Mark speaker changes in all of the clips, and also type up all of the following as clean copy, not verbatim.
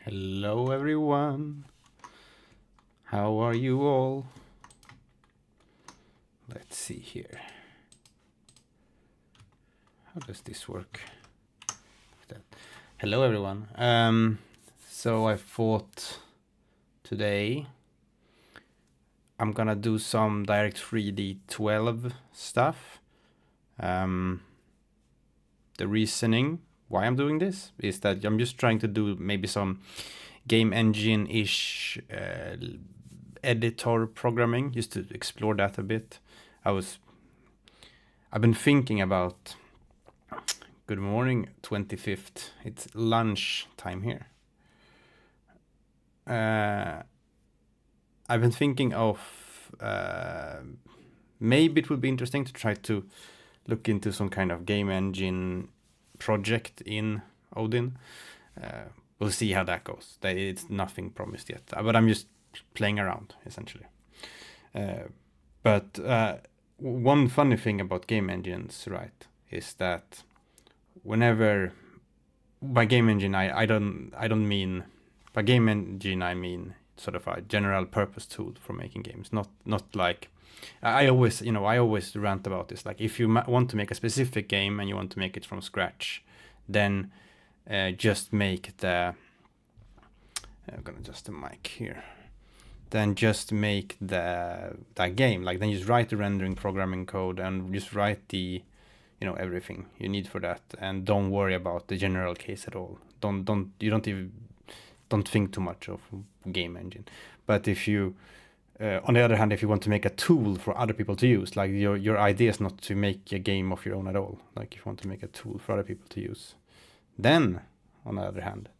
Speaker 1: Hello everyone. How are you all? Let's see here. How does this work? Hello everyone. So I thought today I'm gonna do some D3D12 stuff. The reasoning why I'm doing this is that I'm just trying to do maybe some game engine-ish editor programming, just to explore that a bit. I've been thinking about, good morning, 25th. It's lunch time here. I've been thinking of maybe it would be interesting to try to look into some kind of game engine project in Odin. We'll see how that goes. It's nothing promised yet, but I'm just playing around essentially. But one funny thing about game engines, right, is that whenever by game engine I don't mean by game engine I mean sort of a general purpose tool for making games, not like I always rant about this. Like if you want to make a specific game and you want to make it from scratch, then just make the I'm gonna adjust the mic here. Then just make that game. Like then just write the rendering programming code and just write the everything you need for that, and don't worry about the general case at all. Don't think too much of game engine. But if you on the other hand, if you want to make a tool for other people to use, like your idea is not to make a game of your own at all. Like if you want to make a tool for other people to use, then on the other hand,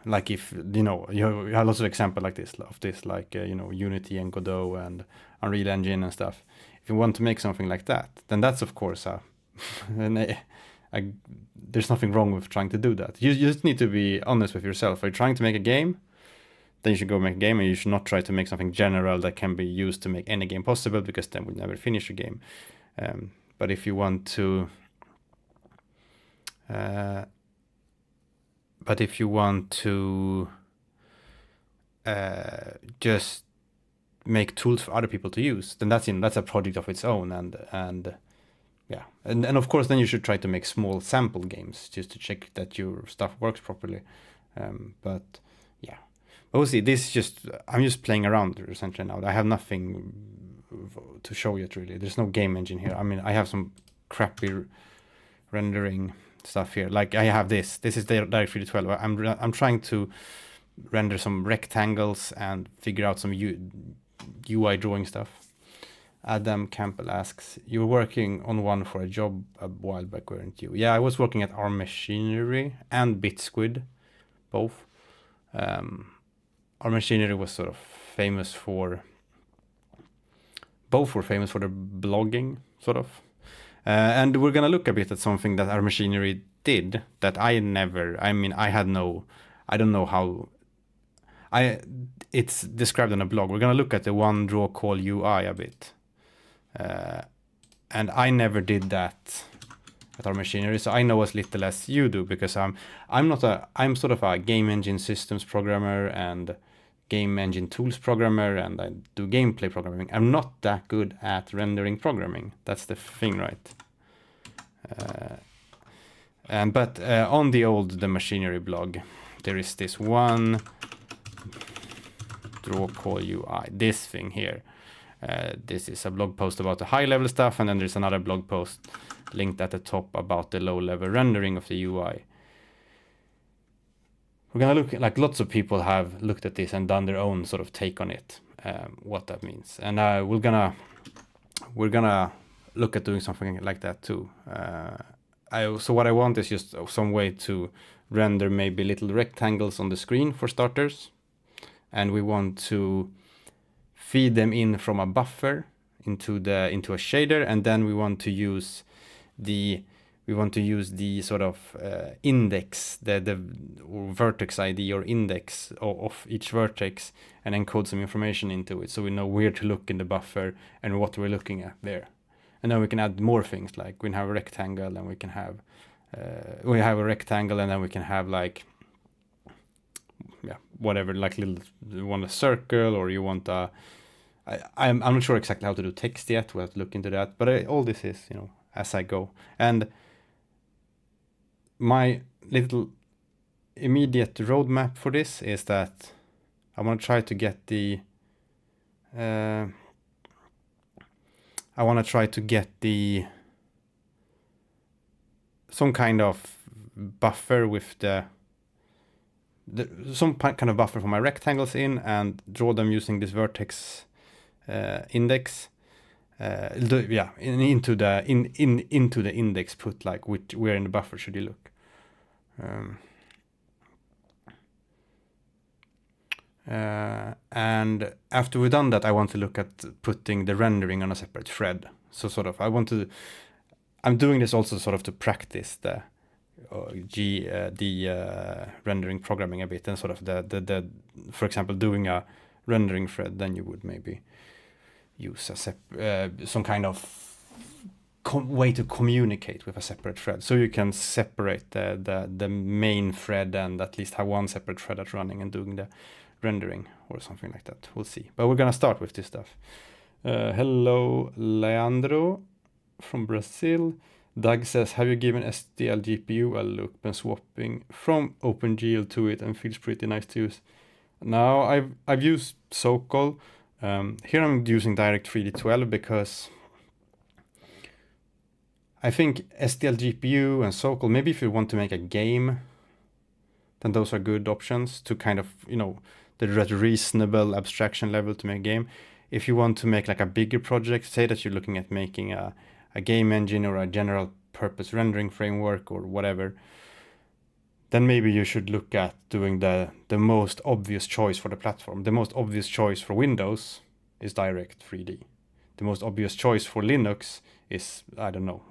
Speaker 1: like if you have lots of examples like this like Unity and Godot and Unreal Engine and stuff. If you want to make something like that, then that's of course there's nothing wrong with trying to do that. You just need to be honest with yourself. If you're trying to make a game, then you should go make a game, and you should not try to make something general that can be used to make any game possible, because then we'll never finish a game. But if you want to just make tools for other people to use, then that's a project of its own, and of course then you should try to make small sample games just to check that your stuff works properly. But we'll see. I'm just playing around essentially now. I have nothing to show yet really. There's no game engine here. I mean, I have some crappy rendering stuff here. Like I have this is the D3D12. I'm trying to render some rectangles and figure out some UI drawing stuff. Adam Campbell asks, you were working on one for a job a while back, weren't you? Yeah, I was working at Our Machinery and BitSquid, both. Our Machinery was sort of famous for, both were famous for their blogging, sort of. And we're gonna look a bit at something that Our Machinery did that I don't know how. It's described on a blog. We're gonna look at the one draw call UI a bit, and I never did that at Our Machinery, so I know as little as you do, because I'm sort of a game engine systems programmer and game engine tools programmer, and I do gameplay programming. I'm not that good at rendering programming. That's the thing, right? But on the Machinery blog, there is this one draw call UI, this thing here. This is a blog post about the high level stuff, and then there's another blog post linked at the top about the low level rendering of the UI. We're gonna look, like lots of people have looked at this and done their own sort of take on it, what that means, and we're gonna look at doing something like that too. So what I want is just some way to render maybe little rectangles on the screen for starters, and we want to feed them in from a buffer into a shader, and then we want to use the sort of index, the vertex ID or index of each vertex, and encode some information into it, so we know where to look in the buffer and what we're looking at there. And then we can add more things, like we can have a rectangle, and we can have a rectangle, and then we can have like whatever, like little, you want a circle or you want a, I'm not sure exactly how to do text yet. We'll have to look into that. But all this is, you know, as I go. And my little immediate roadmap for this is that I want to try to get the some kind of buffer with some kind of buffer for my rectangles in, and draw them using this vertex index. Into the index, put like where in the buffer should you look. And after we've done that, I want to look at putting the rendering on a separate thread. So sort of, I'm doing this also sort of to practice the rendering programming a bit, and sort of the for example, doing a rendering thread, then you would maybe use some kind of way to communicate with a separate thread, so you can separate the main thread and at least have one separate thread that's running and doing the rendering or something like that. We'll see. But we're gonna start with this stuff. Hello, Leandro from Brazil. Doug says, have you given STL GPU a look when swapping from OpenGL to it, and feels pretty nice to use? Now I've used Sokol. Here I'm using D3D12 because I think STL GPU and Sokol, maybe if you want to make a game, then those are good options to kind of, you know, the reasonable abstraction level to make a game. If you want to make like a bigger project, say that you're looking at making a game engine or a general purpose rendering framework or whatever, then maybe you should look at doing the most obvious choice for the platform. The most obvious choice for Windows is Direct3D. The most obvious choice for Linux is, I don't know,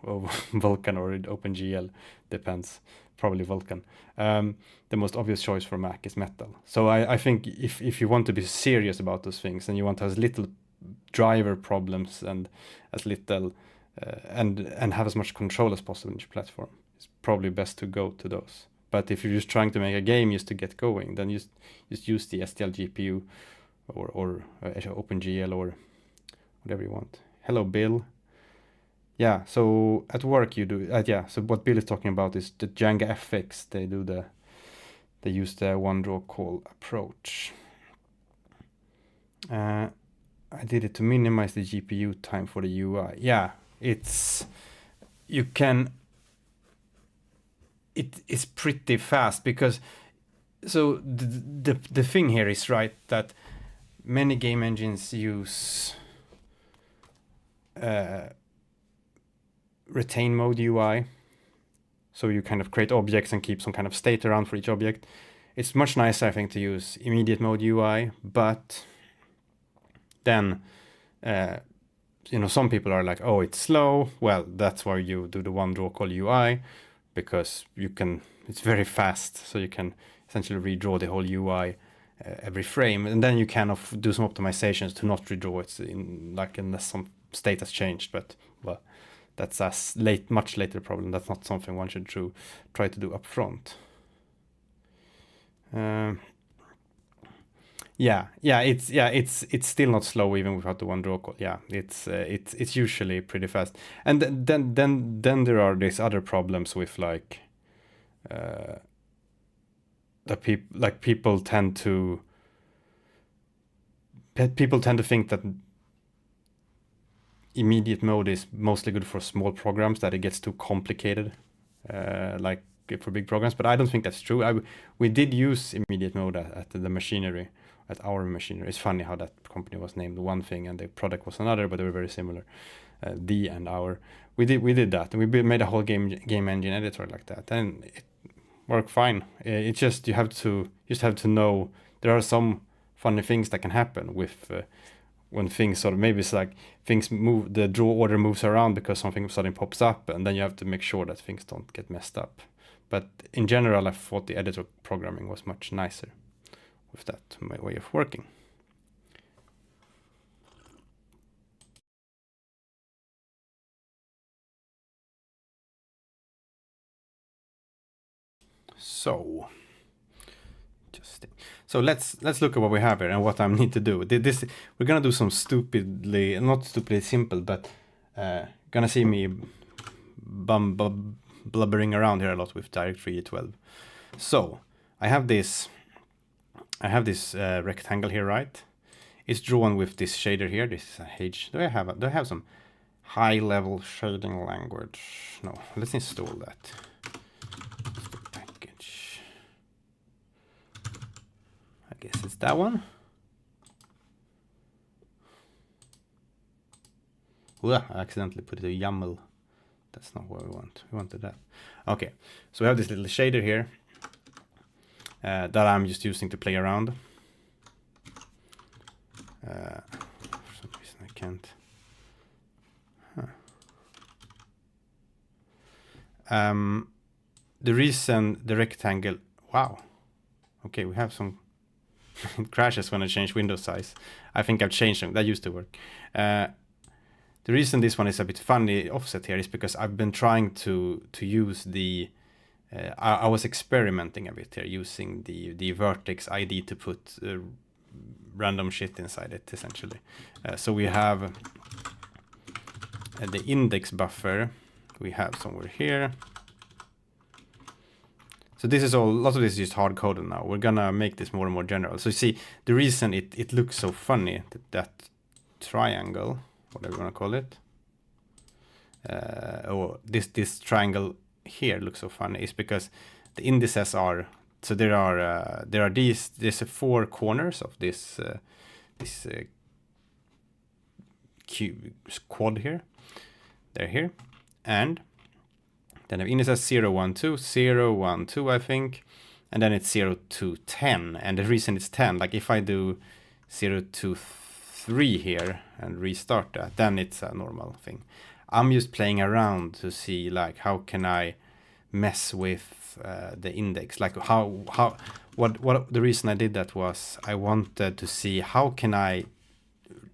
Speaker 1: Vulkan or OpenGL, depends, probably Vulkan. The most obvious choice for Mac is Metal. So I think if you want to be serious about those things, and you want to have as little driver problems and as little and have as much control as possible in your platform, it's probably best to go to those. But if you're just trying to make a game just to get going, then just use the STL GPU or OpenGL or whatever you want. Hello, Bill. Yeah, so at work you do, yeah, so what Bill is talking about is the Django FX. They use the one draw call approach. I did it to minimize the GPU time for the UI. Yeah, it's pretty fast, because so the thing here is, right, that many game engines use retain mode UI. So you kind of create objects and keep some kind of state around for each object. It's much nicer, I think, to use immediate mode UI, but then you know, some people are like, oh, it's slow. Well, that's why you do the one draw call UI, because it's very fast, so you can essentially redraw the whole UI every frame, and then you kind of do some optimizations to not redraw it in, like, unless some state has changed. But well, that's a much later problem. That's not something one should try to do up front. It's still not slow even without the one draw call. Yeah, it's usually pretty fast. And then there are these other problems with like people tend to think that immediate mode is mostly good for small programs, that it gets too complicated, like for big programs. But I don't think that's true. We did use immediate mode at the machinery, at our machinery. It's funny how that company was named one thing and the product was another, but they were very similar. The and our, we did that, and we made a whole game engine editor like that, and it worked fine. It's just you have to know there are some funny things that can happen with when things sort of, maybe it's like things move, the draw order moves around because something suddenly pops up, and then you have to make sure that things don't get messed up. But in general, I thought the editor programming was much nicer with that way of working. So let's look at what we have here and what I need to do. This we're gonna do some not stupidly simple, but gonna see me blubbering around here a lot with D3D12. So I have this rectangle here, right? It's drawn with this shader here. This is a H. Do I have some high level shading language? No, let's install that. Package. I guess it's that one. Ugh, I accidentally put it a YAML. That's not what we want. We wanted that. Okay, so we have this little shader here that I'm just using to play around. For some reason I can't. The reason the rectangle. Wow. Okay, we have some. It crashes when I change window size. I think I've changed them. That used to work. The reason this one is a bit funny offset here is because I've been trying to use the. I was experimenting a bit here using the vertex ID to put random shit inside it, essentially. So we have the index buffer. We have somewhere here. So this is all. Lots of this is just hard coded now. We're gonna make this more and more general. So you see, the reason it looks so funny that triangle, whatever you wanna call it, or this triangle here looks so funny is because the indices are. So there are there's 4 corners of this cube quad here. They're here, and then the indices 0, 1, 2, 0, 1, 2, I think, and then it's 0 to 10. And the reason it's 10, like if I do 0 to 3 here and restart that, then it's a normal thing. I'm just playing around to see like how can I mess with the index, like what the reason I did that was I wanted to see how can I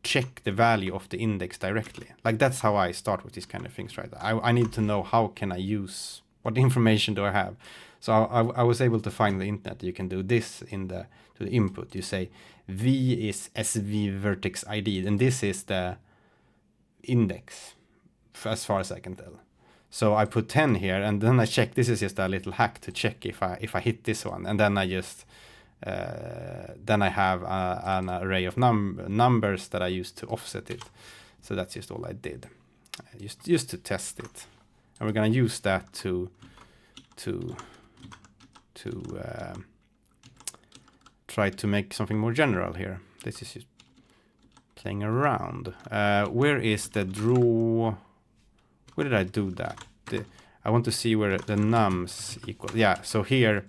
Speaker 1: check the value of the index directly. Like that's how I start with these kind of things, right? I need to know how can I use, what information do I have. So I was able to find the internet. You can do this to the input. You say v is sv vertex id, and this is the index as far as I can tell. So I put 10 here, and then I check. This is just a little hack to check if I hit this one, and then I just then I have an array of numbers that I use to offset it. So that's just all I did, just to test it. And we're gonna use that to try to make something more general here. This is just playing around. Where is the draw? Where did I do that? I want to see where the nums equal. Yeah, so here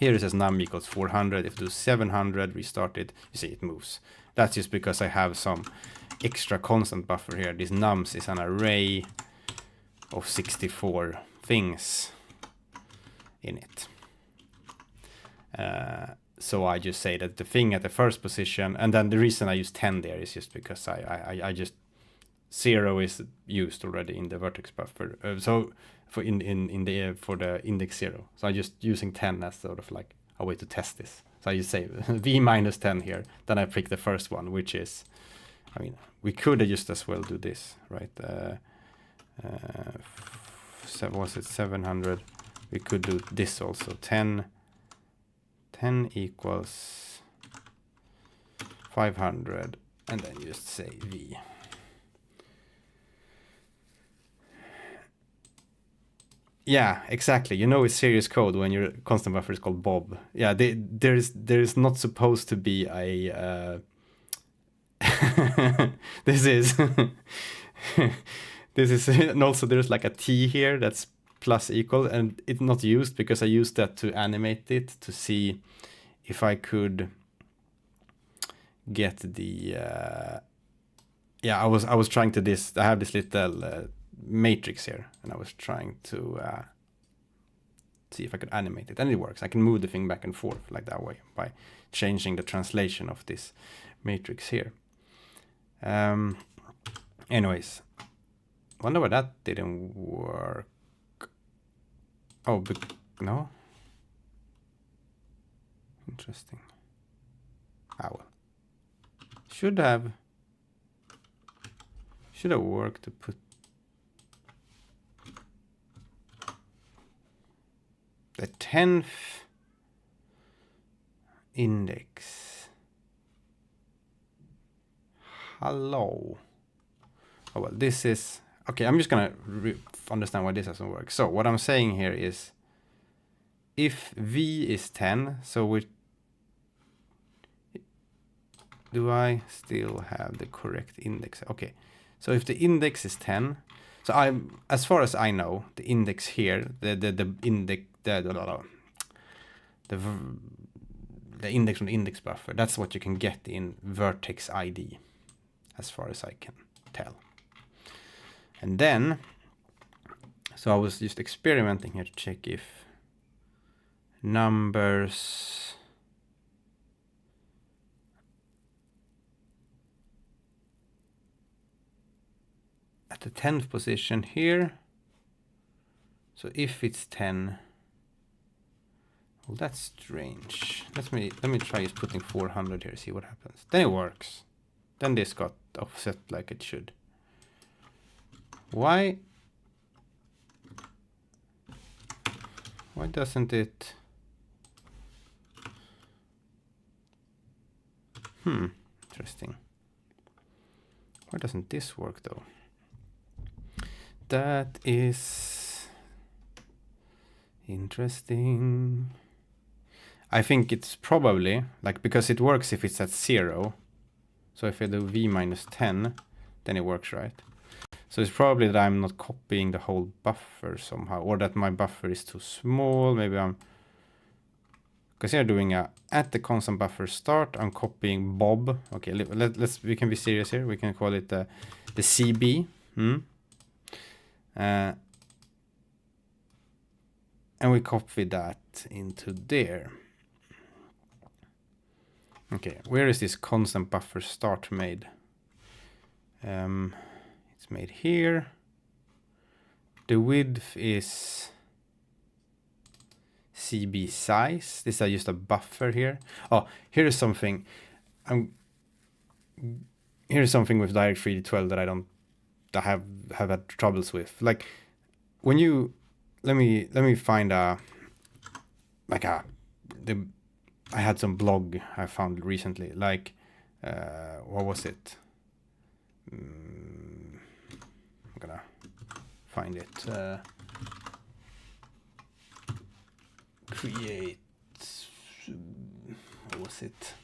Speaker 1: it says num equals 400. If I do 700, restart it, you see it moves. That's just because I have some extra constant buffer here. This nums is an array of 64 things in it. So I just say that the thing at the first position, and then the reason I use 10 there is just because I just 0 is used already in the vertex buffer. So for the index 0. So I'm just using 10 as sort of like a way to test this. So I just say v minus 10 here. Then I pick the first one, which is, I mean, we could just as well do this, right? Was it 700? We could do this also. 10 equals 500, and then just say v. Yeah, exactly. You know it's serious code when your constant buffer is called Bob. Yeah, there is not supposed to be a this is this is, and also there's like a t here that's plus equal, and it's not used because I used that to animate it to see if I could get the yeah, I was trying to I have this little matrix here, and I was trying to see if I could animate it, and it works. I can move the thing back and forth like that way by changing the translation of this matrix here. Anyways, wonder why that didn't work. Oh, no. Interesting. well. Should have worked to put the 10th index. Hello. Oh well, this is okay. I'm just gonna understand why this doesn't work. So what I'm saying here is, if v is 10, so do I still have the correct index? Okay, so if the index is 10, so as far as I know, the index here, the index, the index from the index buffer, that's what you can get in vertex ID, as far as I can tell. And then, so I was just experimenting here to check if numbers at the 10th position here, so if it's 10, well, that's strange. Let me try just putting 400 here, see what happens. Then it works. Then this got offset like it should. Why doesn't it? Interesting. Why doesn't this work though? That is interesting. I think it's probably like, because it works if it's at 0. So if I do v minus 10, then it works, right? So it's probably that I'm not copying the whole buffer somehow, or that my buffer is too small. Maybe I'm, because here doing at the constant buffer start, I'm copying Bob. Okay, we can be serious here. We can call it the CB. And we copy that into there. Okay, where is this constant buffer start made? It's made here. The width is CB size. This is just a buffer here. Oh, here is something. Here's something with D3D12 that I have had troubles with. Like when you let me find I had some blog I found recently. Like what was it? I'm gonna find it. Create. What was it?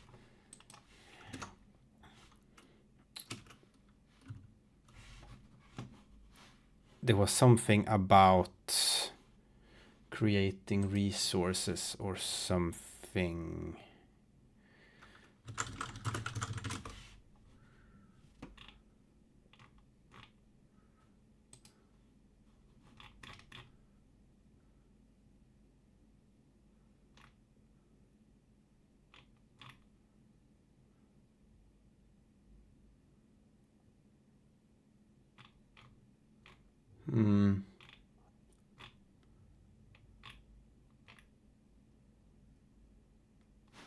Speaker 1: There was something about creating resources or something.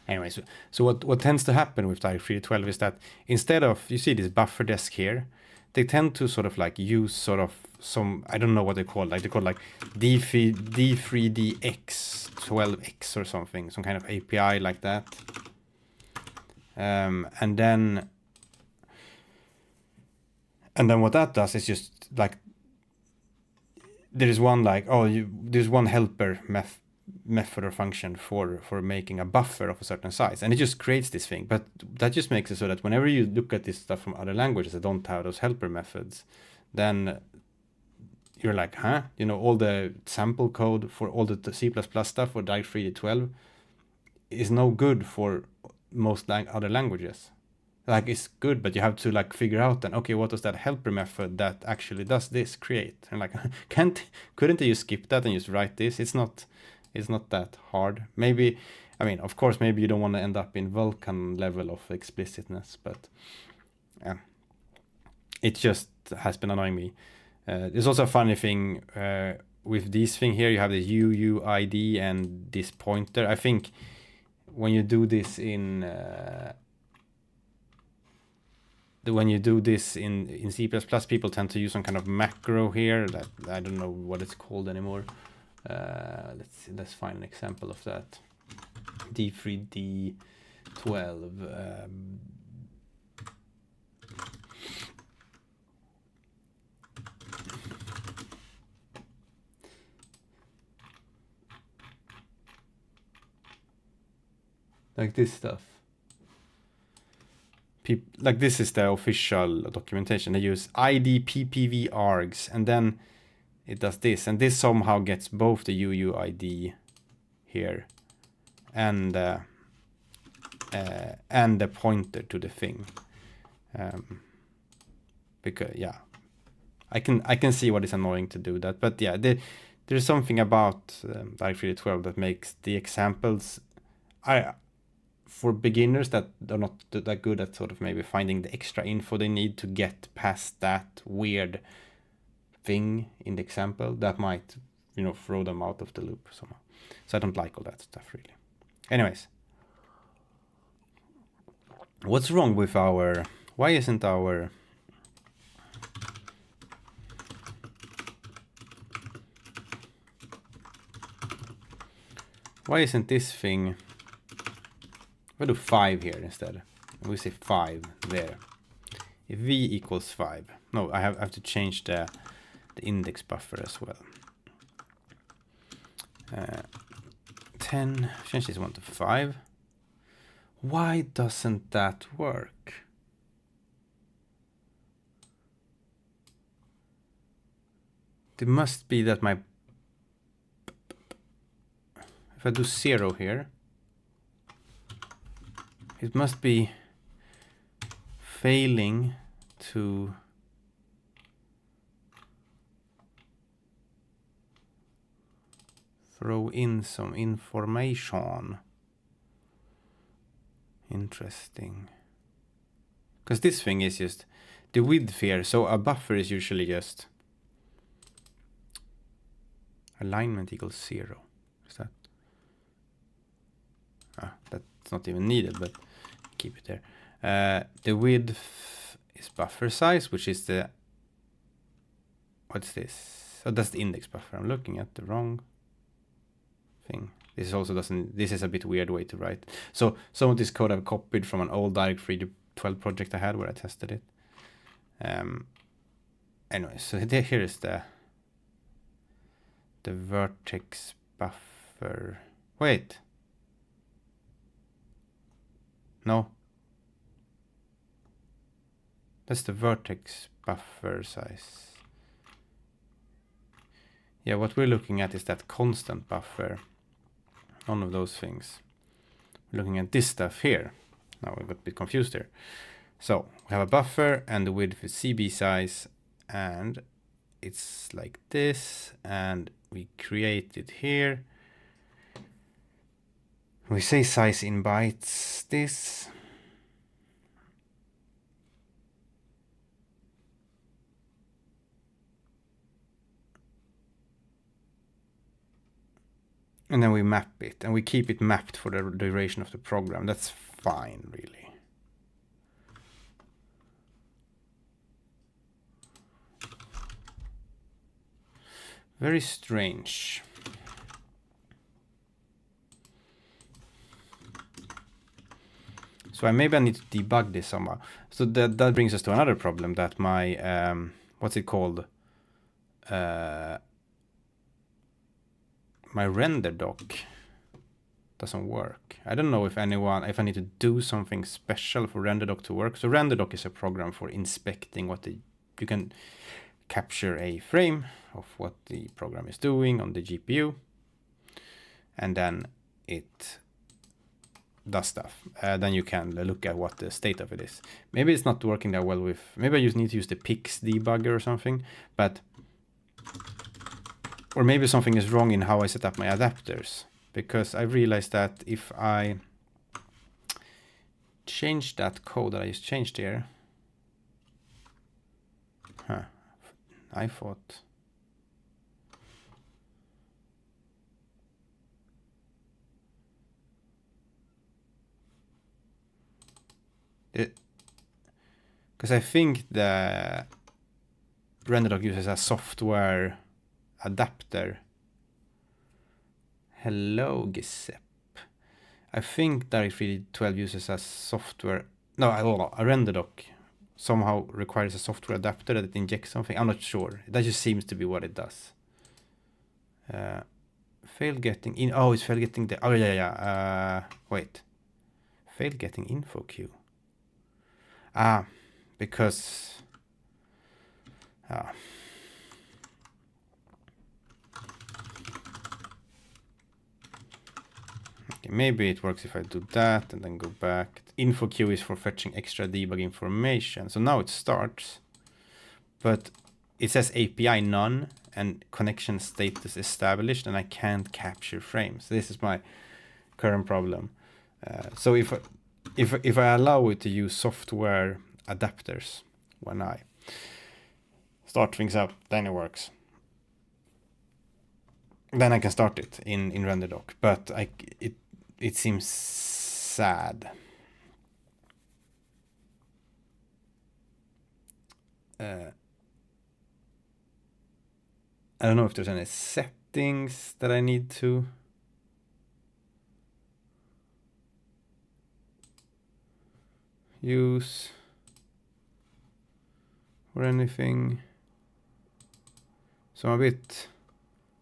Speaker 1: Anyway, so what tends to happen with D3D12 is that instead of, you see this buffer desk here, they tend to sort of like use sort of some, I don't know what they call, like they call like D3DX12X or something, some kind of API like that. And then what that does is just like, there is one like, there's one helper method or function for making a buffer of a certain size, and it just creates this thing. But that just makes it so that whenever you look at this stuff from other languages that don't have those helper methods, then you're like, huh? You know, all the sample code for all the C++ stuff for D3D12 is no good for most other languages. Like, it's good, but you have to like figure out then, okay, what does that helper method that actually does this create? And like, couldn't you skip that and just write this? It's not that hard. Maybe, I mean, of course, maybe you don't want to end up in Vulkan level of explicitness, but yeah, it just has been annoying me. There's also a funny thing with this thing here. You have the UUID and this pointer. I think when you do this in when you do this in C++, people tend to use some kind of macro here that I don't know what it's called anymore. Let's find an example of that. D3D12. Like this stuff. Like this is the official documentation. They use ID PPV args, and then it does this, and this somehow gets both the UUID here and the pointer to the thing. Because yeah, I can see what is annoying to do that, but yeah, there's something about D3D12 that makes the examples for beginners that are not that good at sort of maybe finding the extra info they need to get past that weird thing in the example, that might, you know, throw them out of the loop somehow. So I don't like all that stuff really. Anyways, what's wrong with our, why isn't this thing, we'll do 5 here instead. We say 5 there. If v equals 5, no, I have to change the index buffer as well. 10, change this one to 5. Why doesn't that work? It must be that my, if I do 0 here, it must be failing to throw in some information. Interesting. Because this thing is just the width here, so a buffer is usually just alignment equals 0. Is that? That's not even needed, but keep it there. The width is buffer size, which is the, what's this? Oh, that's the index buffer. I'm looking at the wrong thing. This also doesn't, this is a bit weird way to write. So some of this code I've copied from an old D3D12 project I had where I tested it. Anyway, so here is the vertex buffer. Wait. No. That's the vertex buffer size. Yeah, what we're looking at is that constant buffer. None of those things. We're looking at this stuff here. Now we got a bit confused here. So we have a buffer and the width is CB size, and it's like this, and we create it here. We say size in bytes, this. And then we map it, and we keep it mapped for the duration of the program. That's fine, really. Very strange. So maybe I need to debug this somehow. So that brings us to another problem, that my, what's it called? My RenderDoc doesn't work. I don't know if I need to do something special for RenderDoc to work. So RenderDoc is a program for inspecting what you can capture a frame of what the program is doing on the GPU, and then it does stuff. Then you can look at what the state of it is. Maybe it's not working that well with, maybe I just need to use the Pix debugger or something, but, or maybe something is wrong in how I set up my adapters, because I realized that if I change that code that I just changed here, I thought Because I think the RenderDoc uses a software adapter. Hello, Giuseppe. I think D3D12 uses a software. No, a RenderDoc somehow requires a software adapter that injects something. I'm not sure. That just seems to be what it does. Failed getting in. Oh, it's failed getting the. Oh yeah. Wait. Failed getting info queue. Because. Okay, maybe it works if I do that and then go back. Info queue is for fetching extra debug information. So now it starts, but it says API none and connection status established, and I can't capture frames. This is my current problem. So if I allow it to use software adapters when I start things up, then it works. Then I can start it in RenderDoc, but it seems sad. I don't know if there's any settings that I need to use or anything. So I'm a bit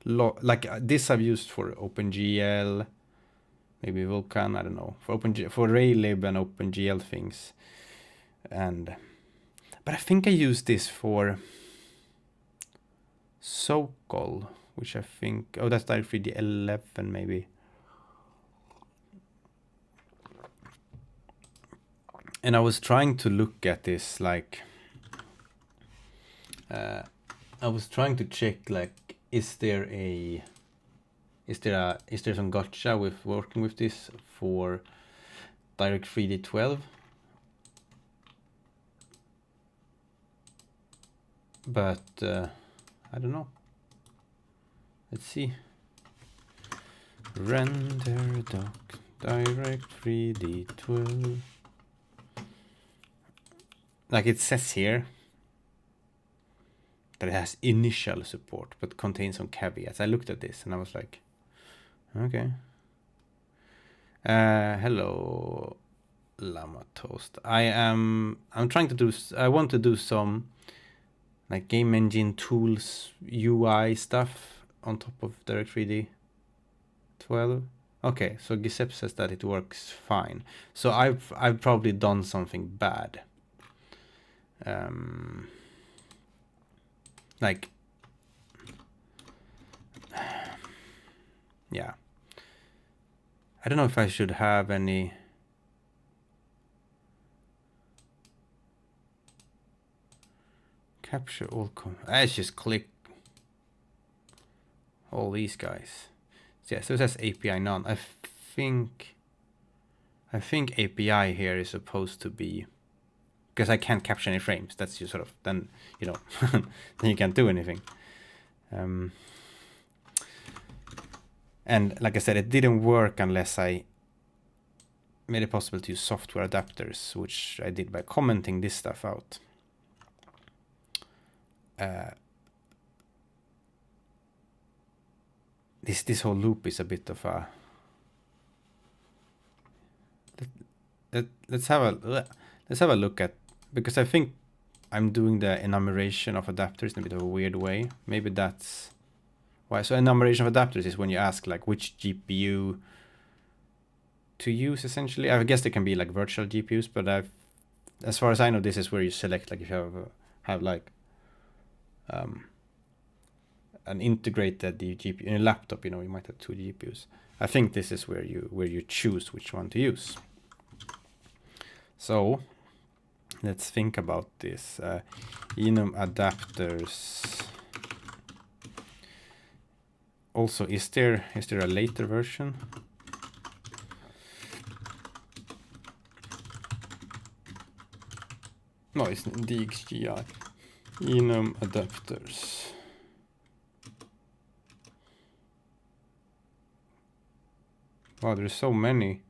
Speaker 1: like this I've used for OpenGL, maybe Vulkan, I don't know, for Raylib and OpenGL things, but I think I used this for Sokol, which I think, oh, that's D3D11 maybe. And I was trying to look at this, like, I was trying to check, like, is there some gotcha with working with this for D3D12? But I don't know. Let's see. RenderDoc D3D12. Like it says here that it has initial support, but contains some caveats. I looked at this and I was like, okay. Hello, Llama Toast. I'm trying to do. I want to do some like game engine tools UI stuff on top of D3D 12. Okay, so Giuseppe says that it works fine. So I've probably done something bad. Like, yeah. I don't know if I should have any. Capture all. Let's just click all these guys. So yeah, so it says API none. I think API here is supposed to be, because I can't capture any frames. That's just sort of, then, you know, then you can't do anything. And like I said, it didn't work unless I made it possible to use software adapters, which I did by commenting this stuff out. This whole loop is a bit of a. Let's have a look at, because I think I'm doing the enumeration of adapters in a bit of a weird way. Maybe that's why. So enumeration of adapters is when you ask like which GPU to use, essentially. I guess there can be like virtual GPUs, but as far as I know, this is where you select, like if you have like an integrated GPU in a laptop, you know, you might have 2 GPUs. I think this is where you choose which one to use. So let's think about this. Enum adapters. Also, is there a later version? No, it's DXGI. Enum adapters. Wow, there's so many.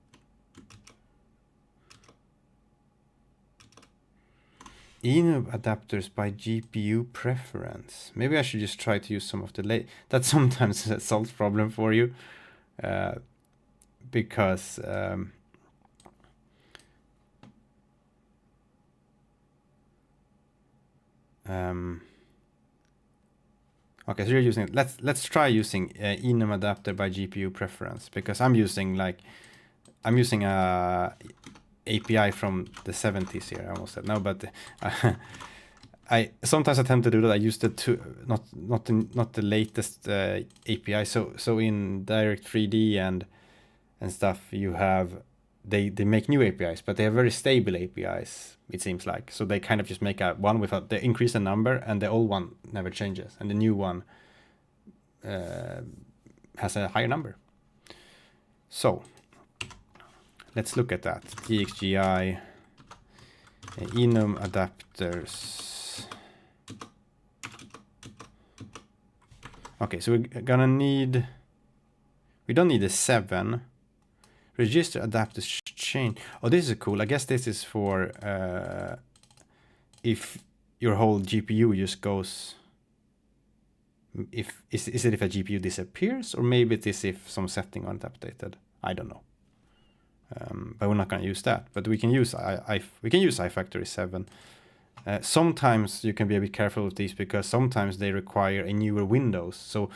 Speaker 1: enum adapters by GPU preference. Maybe I should just try to use some of the that sometimes solves problem for you, because okay, so you're using it. Let's try using enum adapter by GPU preference, because I'm using a API from the 70s here. I almost said no, but I sometimes attempt to do that. I use not the latest API. So in Direct3D and stuff, you have they make new APIs, but they have very stable APIs, it seems like. So they kind of just make one without, they increase the number, and the old one never changes, and the new one has a higher number. So let's look at that. TXGI enum adapters. Okay, so we're gonna need, we don't need a 7. Register adapters change. Oh, this is cool. I guess this is for if your whole GPU just goes, is it if a GPU disappears, or maybe it is if some setting aren't updated. I don't know. But we're not going to use that. But we can use iFactory 7. Sometimes you can be a bit careful with these, because sometimes they require a newer Windows. So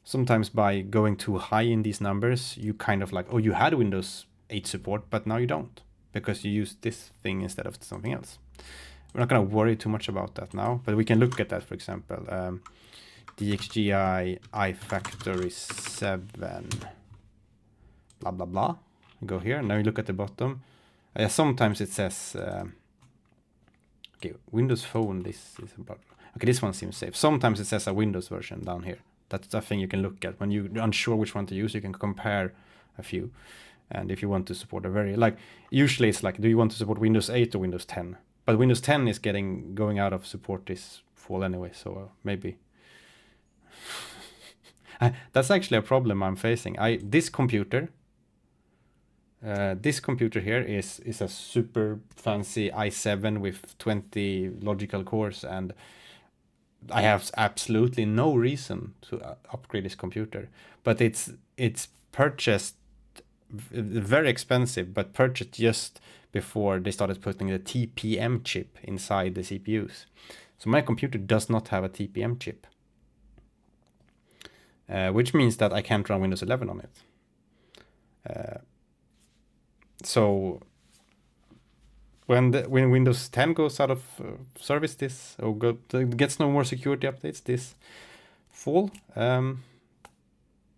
Speaker 1: sometimes by going too high in these numbers, you kind of like, oh, you had Windows 8 support, but now you don't, because you use this thing instead of something else. We're not going to worry too much about that now, but we can look at that, for example. DXGI iFactory 7, blah, blah, blah. Go here. Now you look at the bottom. Sometimes it says, okay, Windows Phone, this is about, okay, this one seems safe. Sometimes it says a Windows version down here. That's a thing you can look at. When you're unsure which one to use, you can compare a few. And if you want to support a very, like, usually it's like, do you want to support Windows 8 or Windows 10? But Windows 10 is going out of support this fall anyway, so maybe. That's actually a problem I'm facing. This computer here is a super fancy i7 with 20 logical cores, and I have absolutely no reason to upgrade this computer. But it's purchased very expensive, but purchased just before they started putting the TPM chip inside the CPUs. So my computer does not have a TPM chip, which means that I can't run Windows 11 on it. So when Windows 10 goes out of service gets no more security updates this fall,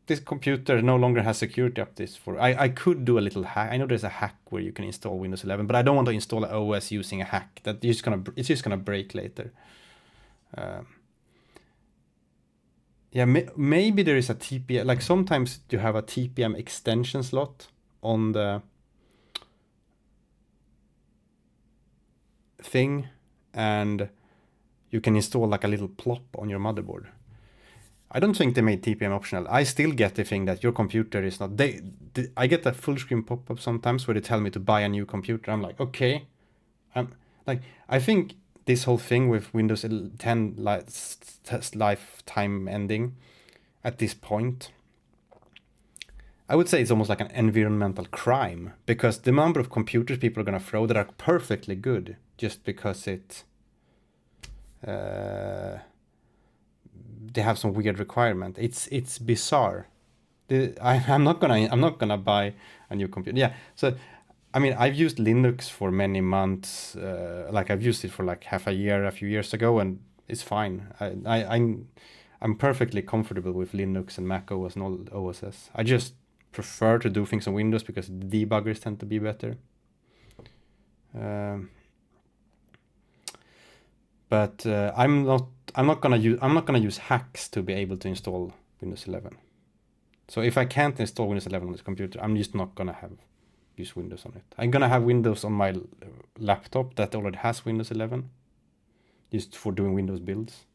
Speaker 1: this computer no longer has security updates for. I could do a little hack. I know there's a hack where you can install Windows 11, but I don't want to install an OS using a hack. It's just gonna break later. Yeah, maybe there is a TPM. Like sometimes you have a TPM extension slot on the thing, and you can install like a little plop on your motherboard. I don't think they made TPM optional. I still get the thing that your computer is not. I get a full screen pop-up sometimes where they tell me to buy a new computer. I'm like, okay. I think this whole thing with Windows 10 lifetime ending at this point, I would say it's almost like an environmental crime, because the number of computers people are going to throw that are perfectly good just because they have some weird requirement. It's bizarre. I'm not gonna buy a new computer. Yeah, so I mean, I've used Linux for many months. Like I've used it for like half a year, a few years ago, and it's fine. I'm perfectly comfortable with Linux and Mac OS and all OSs. I just prefer to do things on Windows because the debuggers tend to be better. But I'm not gonna use hacks to be able to install Windows 11. So if I can't install Windows 11 on this computer, I'm just not gonna use Windows on it. I'm gonna have Windows on my laptop that already has Windows 11, just for doing Windows builds.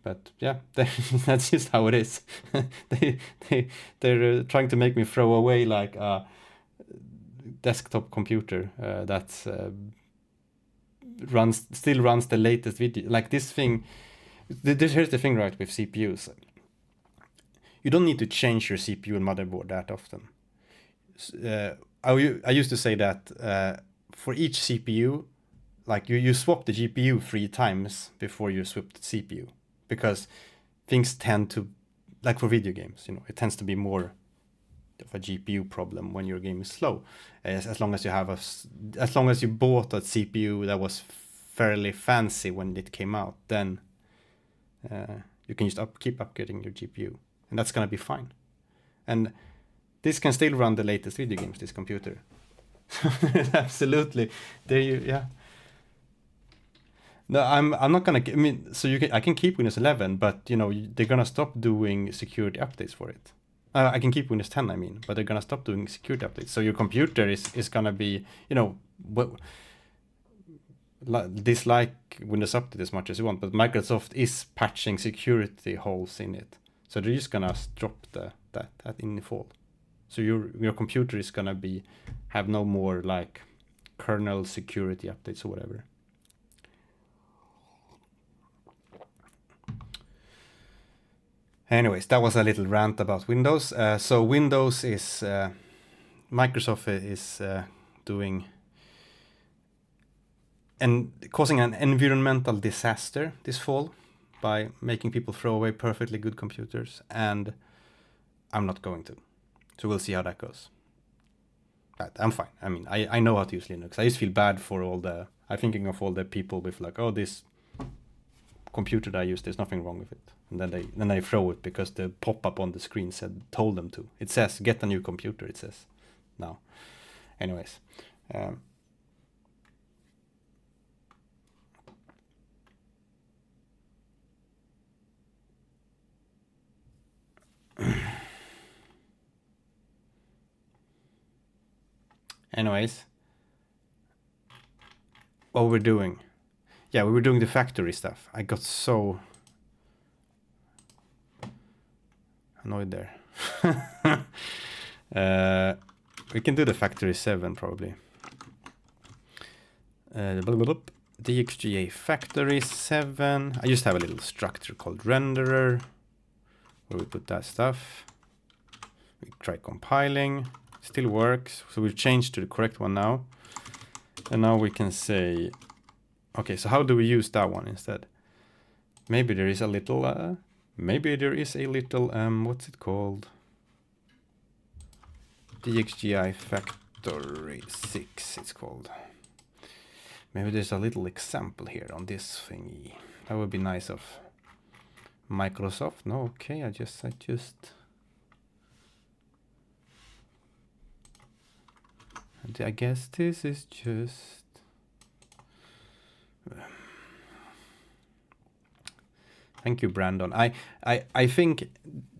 Speaker 1: But yeah, that's just how it is. They're trying to make me throw away like a desktop computer that's still runs the latest video. Like this thing, here's the thing, right, with CPUs. You don't need to change your CPU and motherboard that often. I used to say that for each CPU, like you swap the GPU 3 times before you swap the CPU, because things tend to, like for video games, you know, it tends to be more of a GPU problem when your game is slow. As long as you have as long as you bought a CPU that was fairly fancy when it came out, then you can just keep upgrading your GPU, and that's gonna be fine. And this can still run the latest video games, this computer. Absolutely. There you, yeah. No, I'm not gonna. I mean, so I can keep Windows 11, but you know they're gonna stop doing security updates for it. I can keep Windows 10, I mean, but they're gonna stop doing security updates. So your computer is gonna be, you know, dislike Windows Update as much as you want, but Microsoft is patching security holes in it. So they're just gonna drop that in the fall. So your computer is gonna have no more like kernel security updates or whatever. Anyways, that was a little rant about Windows. So Windows is Microsoft is doing and causing an environmental disaster this fall by making people throw away perfectly good computers, and I'm not going to. So we'll see how that goes. But I'm fine. I mean, I know how to use Linux. I just feel bad for I'm thinking of all the people with like, oh, this computer that I use, there's nothing wrong with it. And then they throw it because the pop-up on the screen told them to. It says, get a new computer, it says now. Anyways. Anyways, what we're doing. Yeah, we were doing the factory stuff. I got so annoyed there. We can do the factory 7 probably. DXGA factory 7. I just have a little structure called renderer where we put that stuff. We try compiling. Still works. So we've changed to the correct one now. And now we can say, okay, so how do we use that one instead? Maybe there is a little, what's it called? DXGI factory 6, it's called. Maybe there's a little example here on this thingy. That would be nice of Microsoft. No, okay, I just I guess this is just thank you, Brandon. I think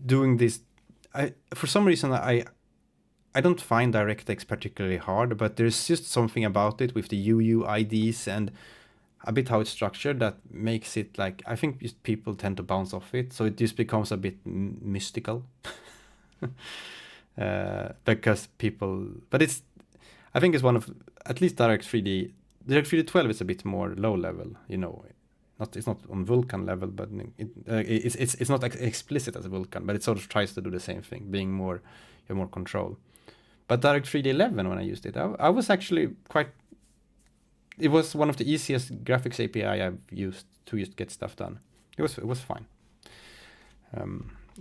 Speaker 1: doing this, for some reason I don't find DirectX particularly hard, but there's just something about it with the UUIDs and a bit how it's structured that makes it like, I think just people tend to bounce off it, so it just becomes a bit mystical. Because people, but I think it's one of, at least DirectX 12 is a bit more low level, you know. It's not on Vulkan level, but it's not explicit as a Vulkan, but it sort of tries to do the same thing, being more, you have more control. But DirectX 11, when I used it, I was actually it was one of the easiest graphics API I've used to just get stuff done. It was fine.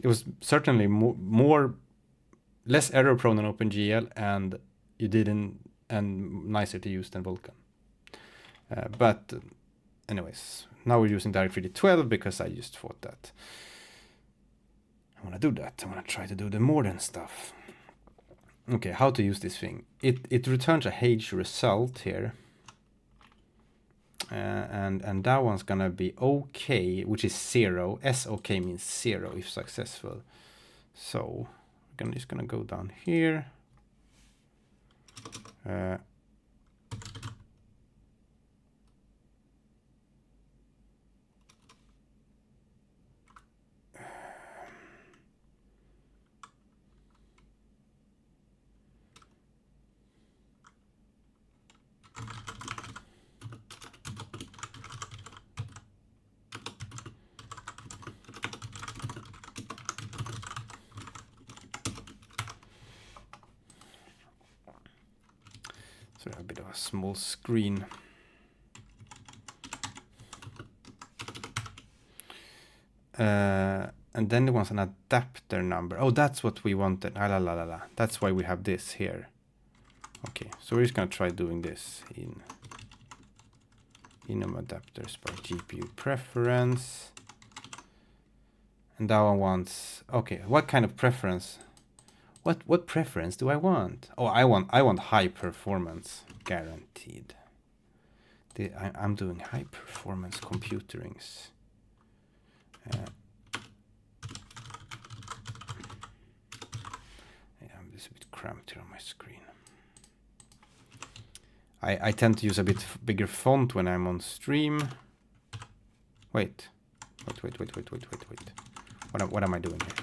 Speaker 1: It was certainly less error prone than OpenGL, and and nicer to use than Vulkan. But anyways, now we're using DirectX 12 because I just thought that I want to do that. I want to try to do the modern stuff. Okay, how to use this thing. It returns a H result here. And that one's gonna be OK, which is 0. SOK means 0 if successful. So we're just gonna go down here. So a bit of a small screen. And then there was an adapter number. Oh, that's what we wanted. Ah, la, la, la, la. That's why we have this here. Okay, so we're just gonna try doing this in enum adapters by GPU preference. And that one wants, okay, what kind of preference? What preference do I want? Oh, I want high performance guaranteed. I'm doing high performance computerings. Yeah, I'm just a bit cramped here on my screen. I tend to use a bit bigger font when I'm on stream. Wait. What am I doing here?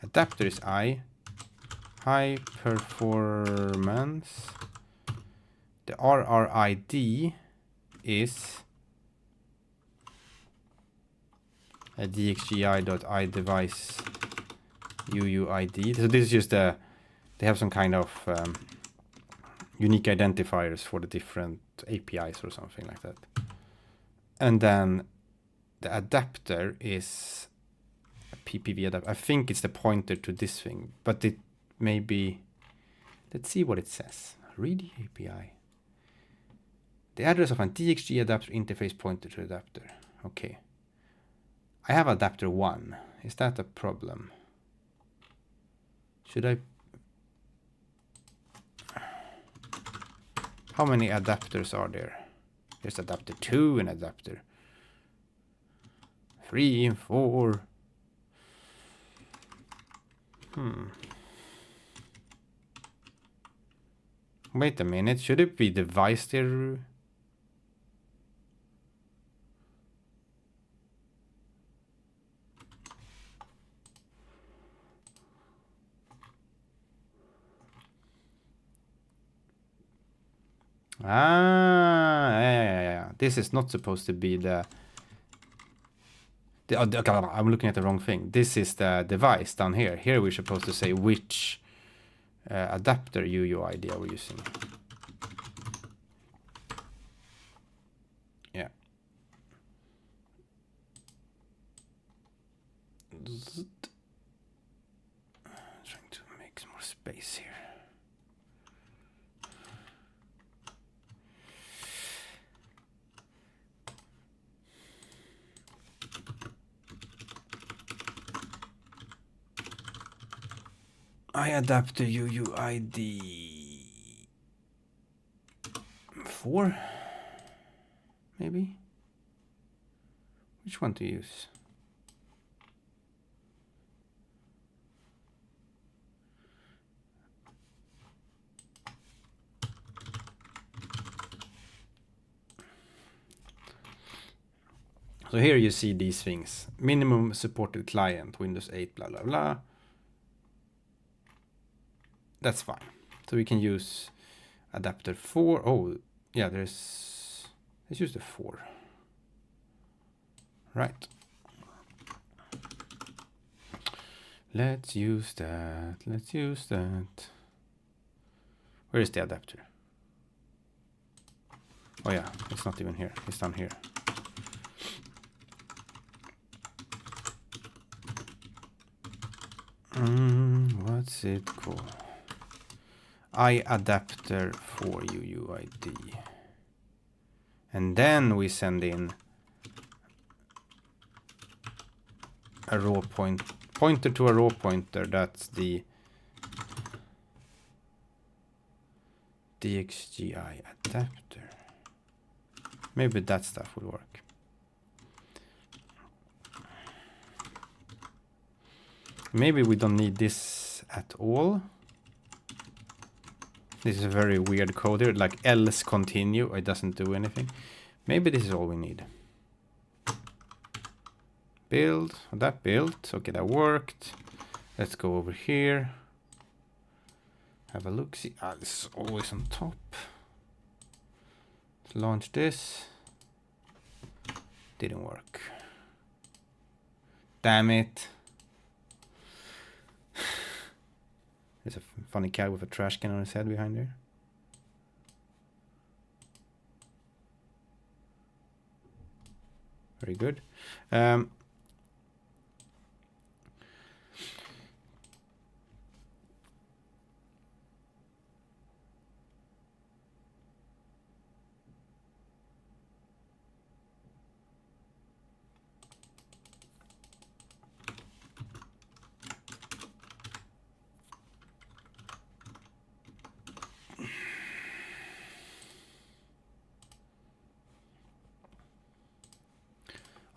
Speaker 1: Adapter is I. High performance. The RRID is a dxgi.iDevice UUID. So this is just they have some kind of unique identifiers for the different APIs or something like that. And then the adapter is a PPV adapter. I think it's the pointer to this thing, but it may be, let's see what it says. Read the API. The address of an DXG adapter interface pointer to adapter. Okay. I have adapter 1. Is that a problem? Should I? How many adapters are there? There's adapter 2 and adapter 3 and 4. Wait a minute, should it be device there? Yeah. This is not supposed to be I'm looking at the wrong thing. This is the device down here. Here we're supposed to say which adapter UUID are we using. Yeah. Trying to make some more space here. I adapter UUID 4, maybe? Which one to use? So here you see these things. Minimum supported client, Windows 8, blah, blah, blah. That's fine. So we can use adapter 4. Oh, yeah, let's use the 4. Right. Let's use that. Where is the adapter? Oh yeah, it's not even here. It's down here. What's it called? I adapter for UUID. And then we send in a raw pointer to a raw pointer. That's the DXGI adapter. Maybe that stuff will work. Maybe we don't need this at all. This is a very weird code here, like else continue, it doesn't do anything. Maybe this is all we need. Build, that built, okay, that worked. Let's go over here. Have a look, see, this is always on top. Let's launch this. Didn't work. Damn it. There's a funny cat with a trash can on his head behind there. Very good.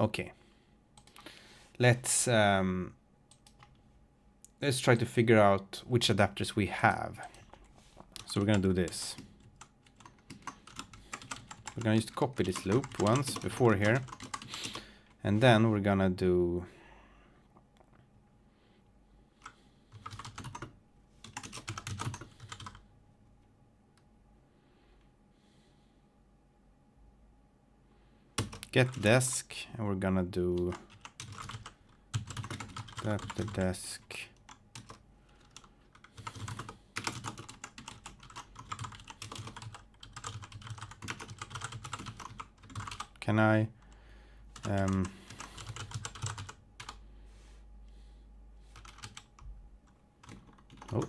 Speaker 1: Okay, let's try to figure out which adapters we have. So we're gonna do this. We're gonna just copy this loop once before here, and then we're gonna do get desk, and we're gonna do adapter desk can I oh,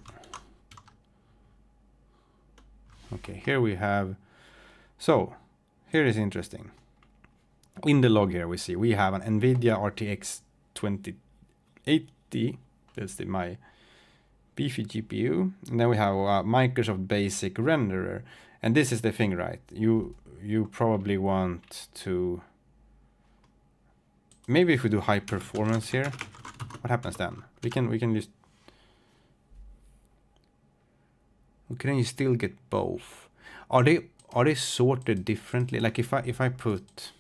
Speaker 1: okay, here we have, so here is interesting. In the log here we see we have an NVIDIA RTX 2080, that's my beefy GPU, and then we have a Microsoft Basic renderer, and this is the thing, right? You probably want to, maybe if we do high performance here, what happens then? We can just, can you still get both? Are they sorted differently? Like if I put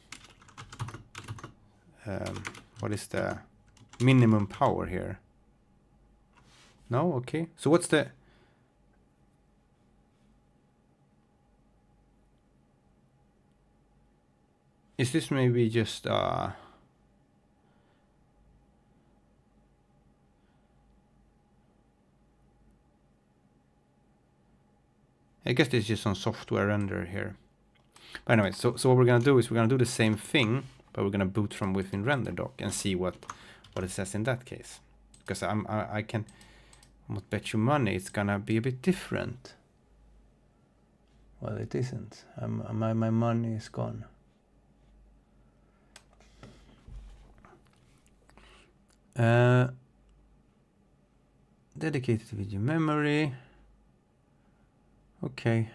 Speaker 1: what is the minimum power here? No, okay. So what's the, is this maybe just I guess this is just some software render here. But anyway, so what we're gonna do is we're gonna do the same thing, but we're gonna boot from within RenderDoc and see what it says in that case. Because I can almost bet you money it's gonna be a bit different. Well, it isn't. My money is gone. Dedicated video memory. Okay.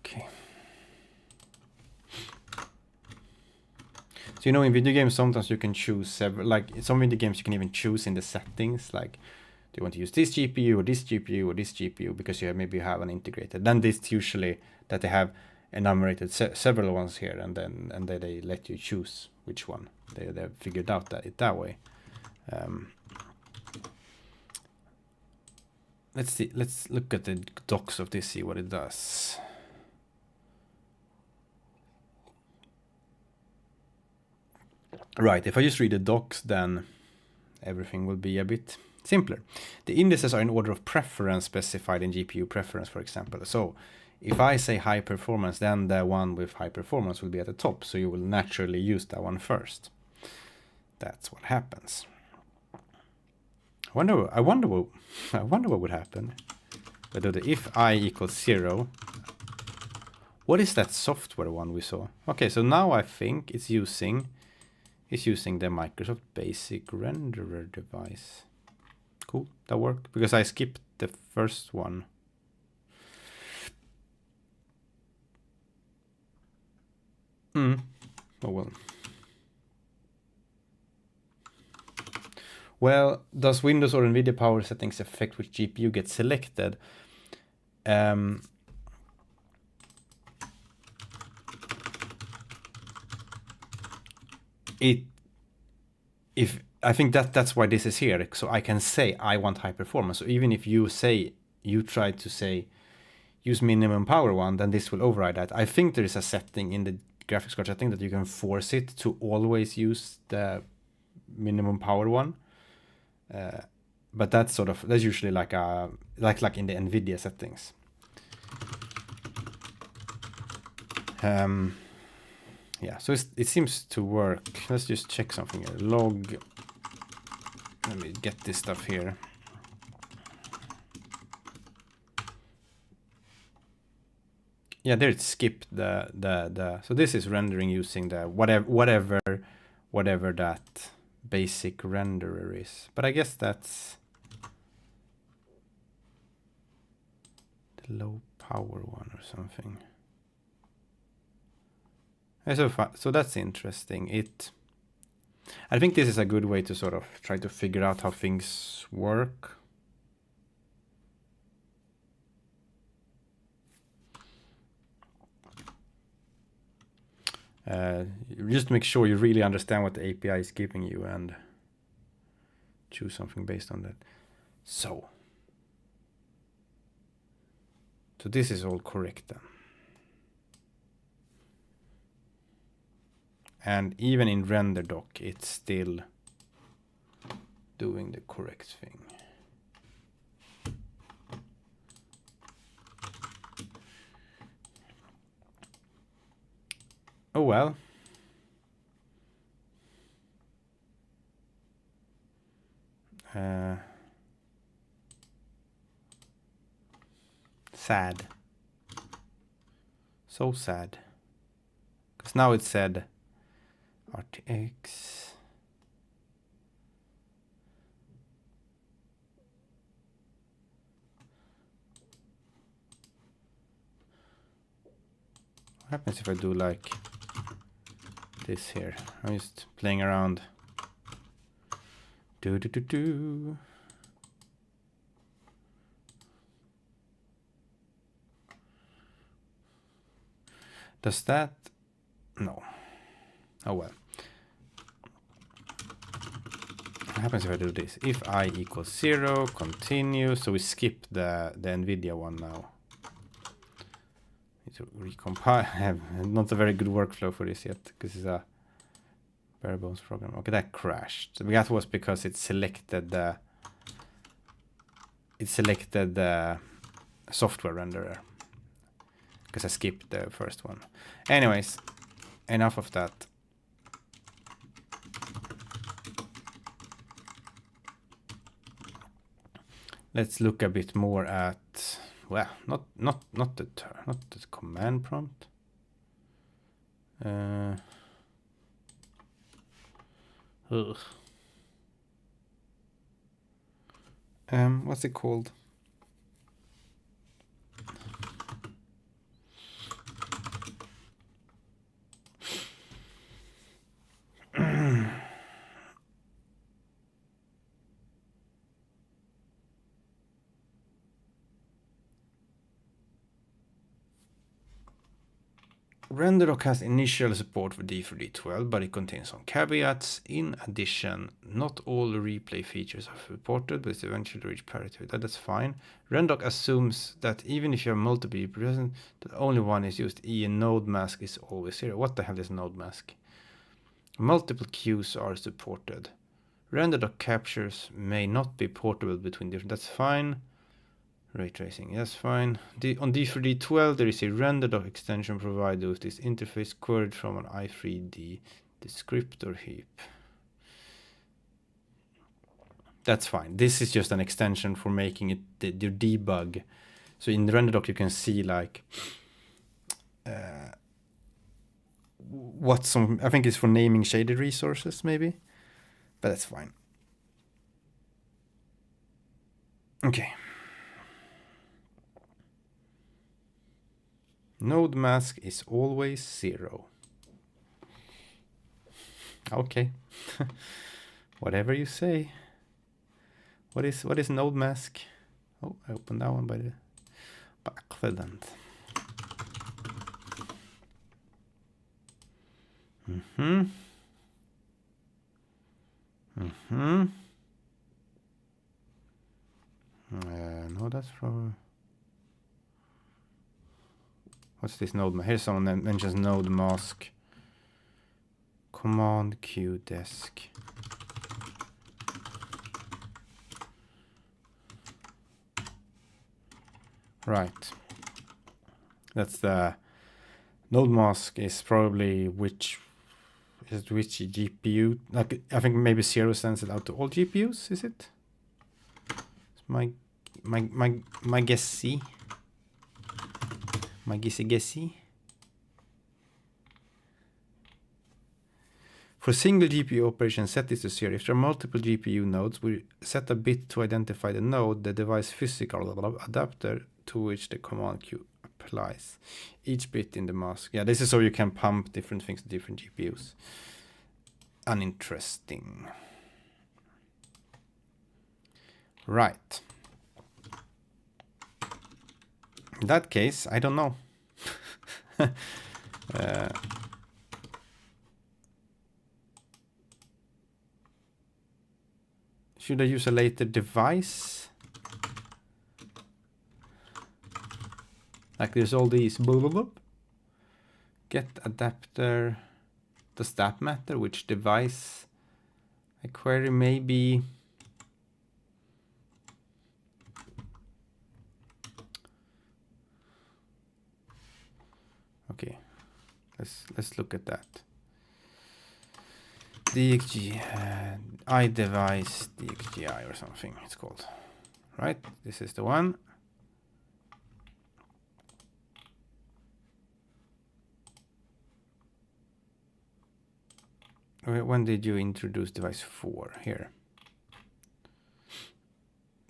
Speaker 1: Okay. So you know, in video games sometimes you can choose several, like some video games you can even choose in the settings, like do you want to use this GPU or this GPU or this GPU, because you maybe have an integrated. Then this usually that they have enumerated several ones here, and then they let you choose which one. They've figured out that way. Let's see. Let's look at the docs of this, see what it does. Right, if I just read the docs, then everything will be a bit simpler. The indices are in order of preference specified in GPU preference, for example. So if I say high performance, then the one with high performance will be at the top. So you will naturally use that one first. That's what happens. I wonder what would happen. But if I equals 0, what is that software one we saw? Okay, so now I think it's using the Microsoft Basic renderer device. Cool, that worked because I skipped the first one. Oh well. Well, does Windows or NVIDIA power settings affect which GPU gets selected? I think that's why this is here. So I can say I want high performance. So even if you try to say use minimum power one, then this will override that. I think there is a setting in graphics card setting that you can force it to always use the minimum power one. But that's usually like in the NVIDIA settings. Yeah, so it seems to work. Let's just check something here. Log. Let me get this stuff here. Yeah, there it skipped the. So this is rendering using the whatever that basic renderer is. But I guess that's the low power one or something. So that's interesting. I think this is a good way to sort of try to figure out how things work. Just to make sure you really understand what the API is giving you and choose something based on that. So this is all correct then. And even in RenderDoc, it's still doing the correct thing. Oh well. Sad. So sad. Because now it said RTX. What happens if I do like this here? I'm just playing around. Do. Does that? No. Oh well. What happens if I do this? If I equals 0, continue. So we skip the NVIDIA one now. Need to recompile. I have not a very good workflow for this yet because it's a bare bones program. Okay, that crashed. That was because it selected the software renderer. Because I skipped the first one. Anyways, enough of that. Let's look a bit more at, well, not the command prompt. What's it called? RenderDoc has initial support for D3D12, but it contains some caveats. In addition, not all replay features are supported, but it's eventually reach parity with that. That's fine. RenderDoc assumes that even if you have multiple present, that only one is used. Node mask is always 0. What the hell is node mask? Multiple queues are supported. RenderDoc captures may not be portable between different. That's fine. Ray tracing, that's fine. On D3D12, there is a RenderDoc extension provided with this interface queried from an i3D descriptor heap. That's fine. This is just an extension for making it the debug. So in the RenderDoc, you can see like what some, I think it's for naming shaded resources maybe, but that's fine. Okay. Node mask is always 0. Okay. Whatever you say. What is node mask? Oh, I opened that one by accident. No, that's from. What's this node? Here's someone that mentions node mask. command Q desk. Right. That's the node mask is probably which GPU. Like I think maybe 0 sends it out to all GPUs, is it? It's my guessy. My guessy. For single GPU operation, set this to 0. If there are multiple GPU nodes, we set a bit to identify the node, the device physical adapter to which the command Q applies. Each bit in the mask. Yeah, this is so you can pump different things to different GPUs. Uninteresting. Right. In that case, I don't know. Should I use a later device? Like there's all these blah, blah, blah. Get adapter. Does that matter? Which device I query? Maybe. Okay, let's look at that. DXG iDevice DXGI or something it's called. Right, this is the one. When did you introduce device 4? Here.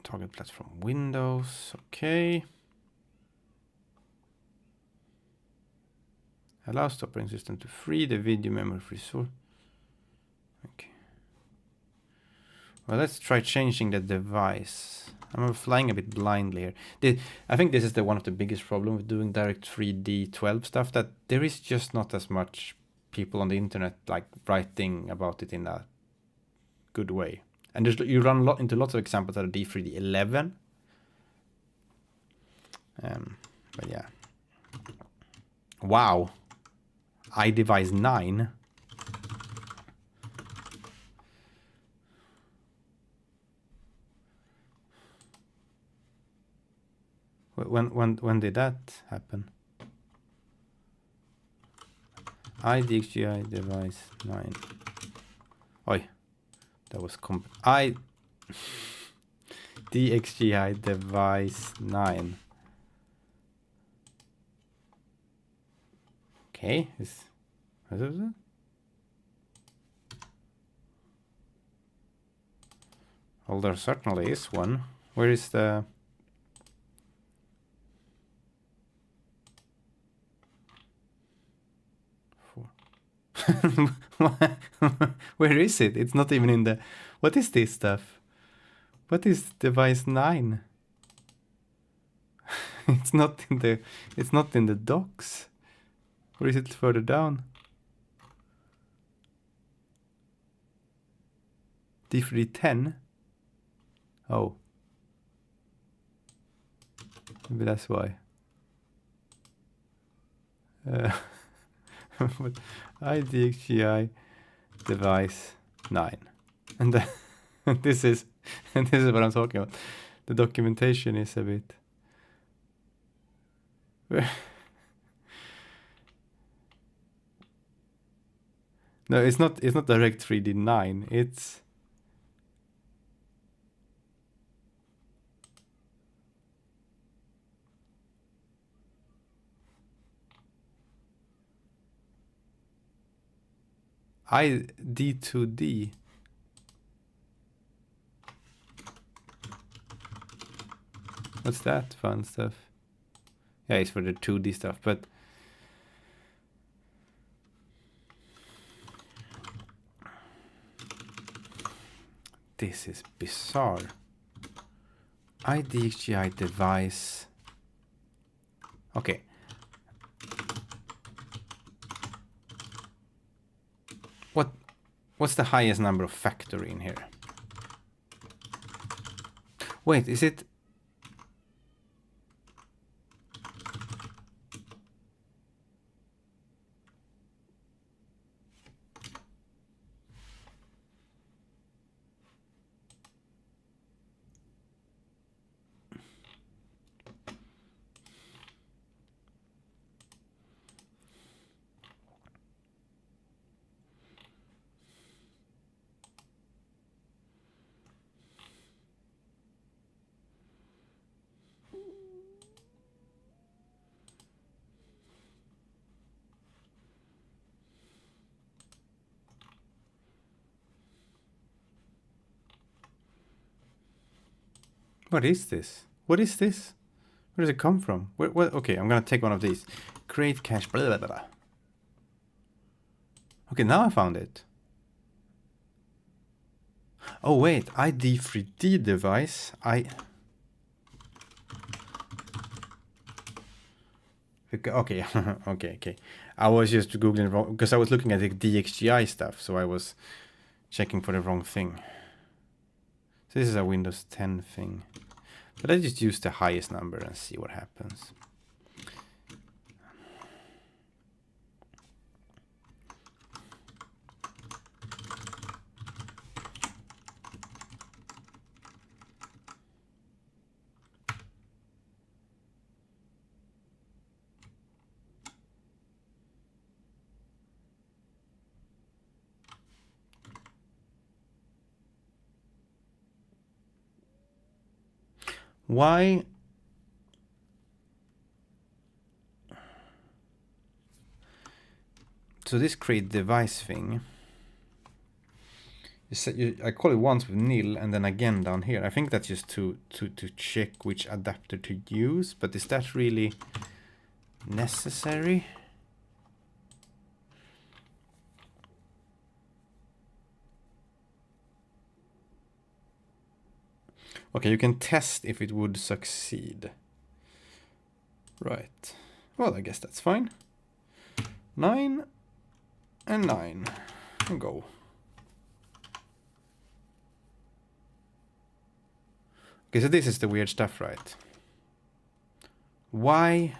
Speaker 1: Target platform Windows. Okay. Allows the operating system to free the video memory resource. Okay. Well, let's try changing the device. I'm flying a bit blindly here. I think this is one of the biggest problems with doing D3D12 stuff, that there is just not as much people on the internet like writing about it in a good way. And you run into lots of examples that are D3D11. But yeah. Wow. iDevice 9. When did that happen? iDXGI device 9. Oi, that was DXGI device 9. Okay, what is it? Well, there certainly is one. Where is the... Where is it? It's not even in the... What is this stuff? What is device 9? It's not in the docs. Or is it further down? D3D10? Oh. Maybe that's why. But iDXGI device 9. And this is what I'm talking about. The documentation is a bit... No, it's not direct 3D9. It's D2D. What's that fun stuff? Yeah, it's for the 2D stuff, but this is bizarre. iDXGI device. Okay. What's the highest number of factory in here? Wait, is it? What is this? What is this? Where does it come from? What? Okay, I'm gonna take one of these. Create cache. Blah, blah, blah. Okay, now I found it. Oh wait, D3D device. Okay, okay. I was just googling wrong because I was looking at the DXGI stuff, so I was checking for the wrong thing. So this is a Windows 10 thing. But I just use the highest number and see what happens. Why? So this create device thing, I call it once with nil and then again down here. I think that's just to check which adapter to use, but is that really necessary? Okay, you can test if it would succeed. Right. Well, I guess that's fine. 9 and 9 and go. Okay, so this is the weird stuff, right? Why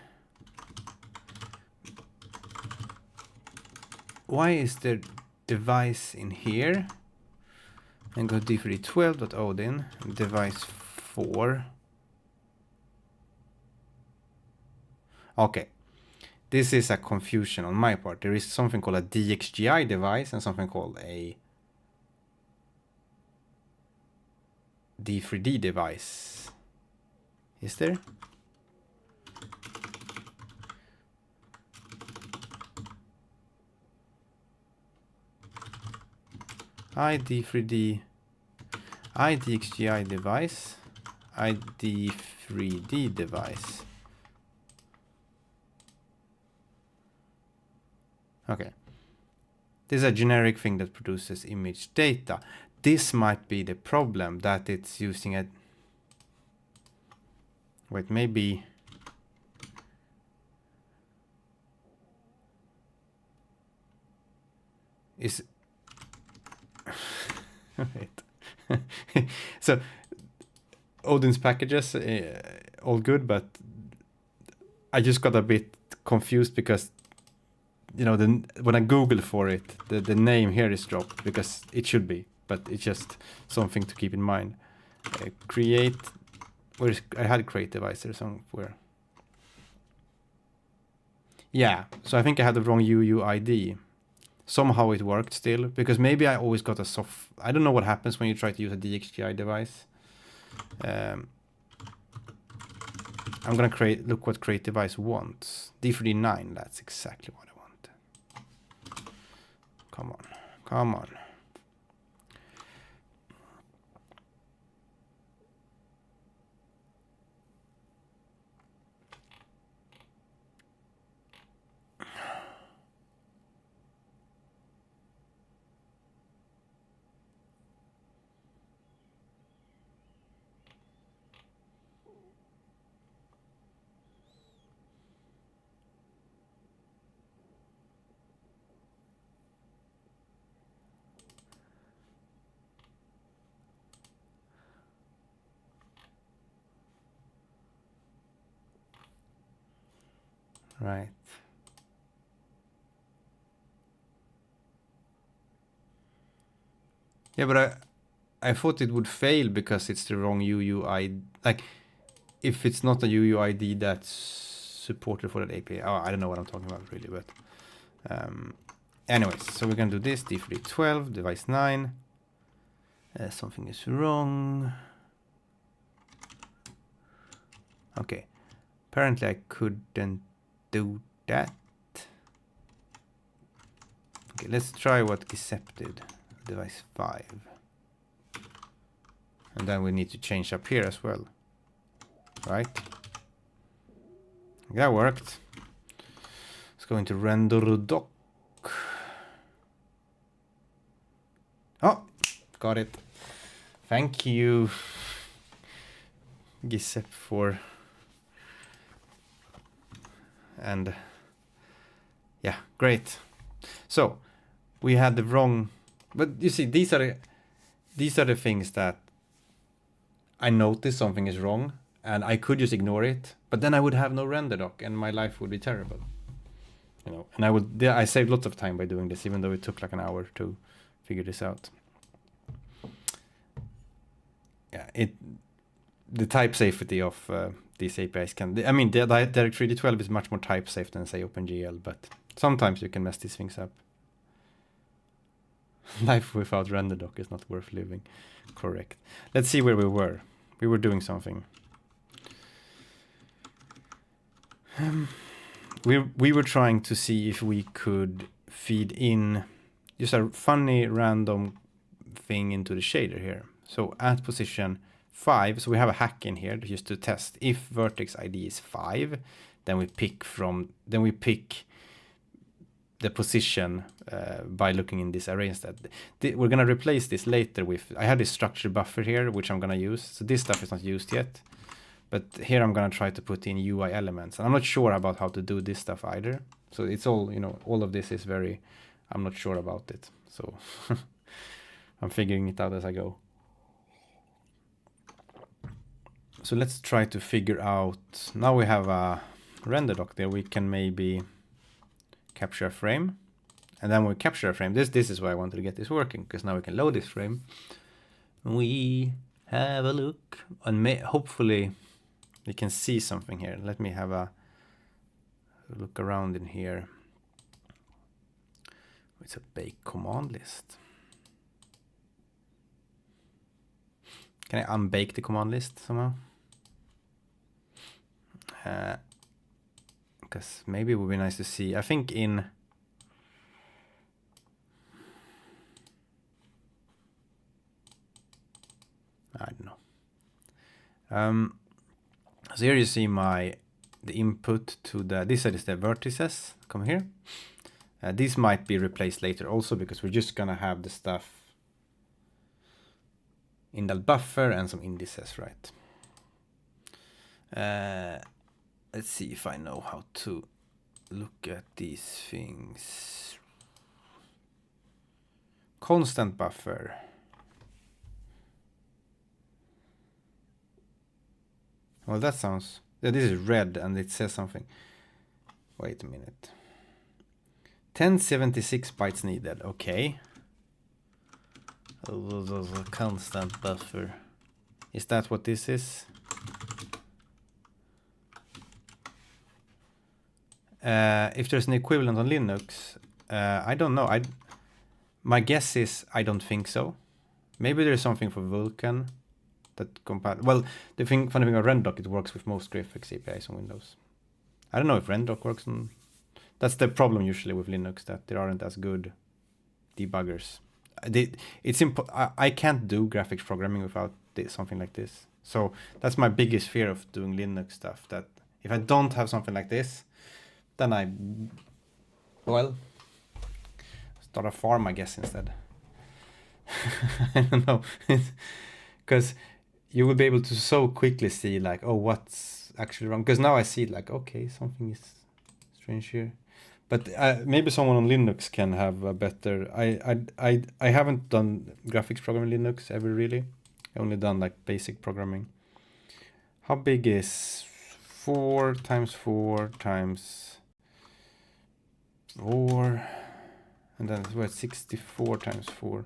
Speaker 1: is the device in here? And go D3D12.Odin, device 4. Okay, this is a confusion on my part. There is something called a DXGI device and something called a D3D device. Is there? D3D, IDXGI device, ID3D device. Okay. This is a generic thing that produces image data. This might be the problem, that it's using a... Wait, maybe... Is... Wait. So, Odin's packages, all good, but I just got a bit confused because, you know, when I Google for it, the name here is dropped because it should be, but it's just something to keep in mind. Create, I had create device there somewhere. Yeah, so I think I had the wrong UUID. Somehow it worked still, because maybe I always got a soft... I don't know what happens when you try to use a DXGI device. I'm gonna look what create device wants. D3D9, that's exactly what I want. Come on, come on. Right. Yeah, but I thought it would fail because it's the wrong UUID. Like, if it's not a UUID that's supported for that API. Oh, I don't know what I'm talking about really, but anyways, so we're gonna do this D3D12 device 9. Something is wrong. Okay, apparently I couldn't do that. Okay, let's try what Giuseppe did. Device 5. And then we need to change up here as well. right? That worked. Let's go into RenderDoc. Oh, got it. Thank you, Giuseppe, for... And yeah, great. So we had the wrong, but you see, these are the things that I notice something is wrong, and I could just ignore it, but then I would have no RenderDoc, and my life would be terrible. You know, and I saved lots of time by doing this, even though it took like an hour to figure this out. Yeah, the type safety of these APIs I mean, the D3D12 is much more type safe than, say, OpenGL, but sometimes you can mess these things up. Life without RenderDoc is not worth living. Correct. Let's see where we were. We were doing something. We were trying to see if we could feed in just a funny random thing into the shader here. So at position 5, so we have a hack in here just to test if vertex ID is 5, then we pick the position by looking in this array instead. We're gonna replace this later with, I have this structure buffer here which I'm gonna use. So this stuff is not used yet, but here I'm gonna try to put in UI elements, and I'm not sure about how to do this stuff either. So it's all, you know, all of this is very, I'm not sure about it. So I'm figuring it out as I go. So let's try to figure out, now we have a RenderDoc there, we can maybe capture a frame, and then we capture a frame. This is why I wanted to get this working, because now we can load this frame. We have a look, and hopefully we can see something here. Let me have a look around in here. It's a bake command list. Can I unbake the command list somehow? Because maybe it would be nice to see. I think in... I don't know. So here you see the input to this is the vertices. Come here. These might be replaced later also, because we're just gonna have the stuff in that buffer and some indices, right? Let's see if I know how to look at these things. Constant buffer. Well, that sounds... Yeah, this is red and it says something. Wait a minute. 1076 bytes needed. Okay. Constant buffer. Is that what this is? If there's an equivalent on Linux, I don't know. My guess is I don't think so. Maybe there's something for Vulkan that compile. Well, the funny thing about RenderDoc, it works with most graphics APIs on Windows. I don't know if RenderDoc works on... That's the problem usually with Linux, that there aren't as good debuggers. I can't do graphics programming without something like this. So that's my biggest fear of doing Linux stuff, that if I don't have something like this, then well, start a farm, I guess, instead. I don't know. Because you will be able to so quickly see, like, oh, what's actually wrong. Because now I see, like, okay, something is strange here. But maybe someone on Linux can have a better... I haven't done graphics programming in Linux ever, really. I only done, like, basic programming. How big is 4 times 4 times 4, and then we're at 64 times 4.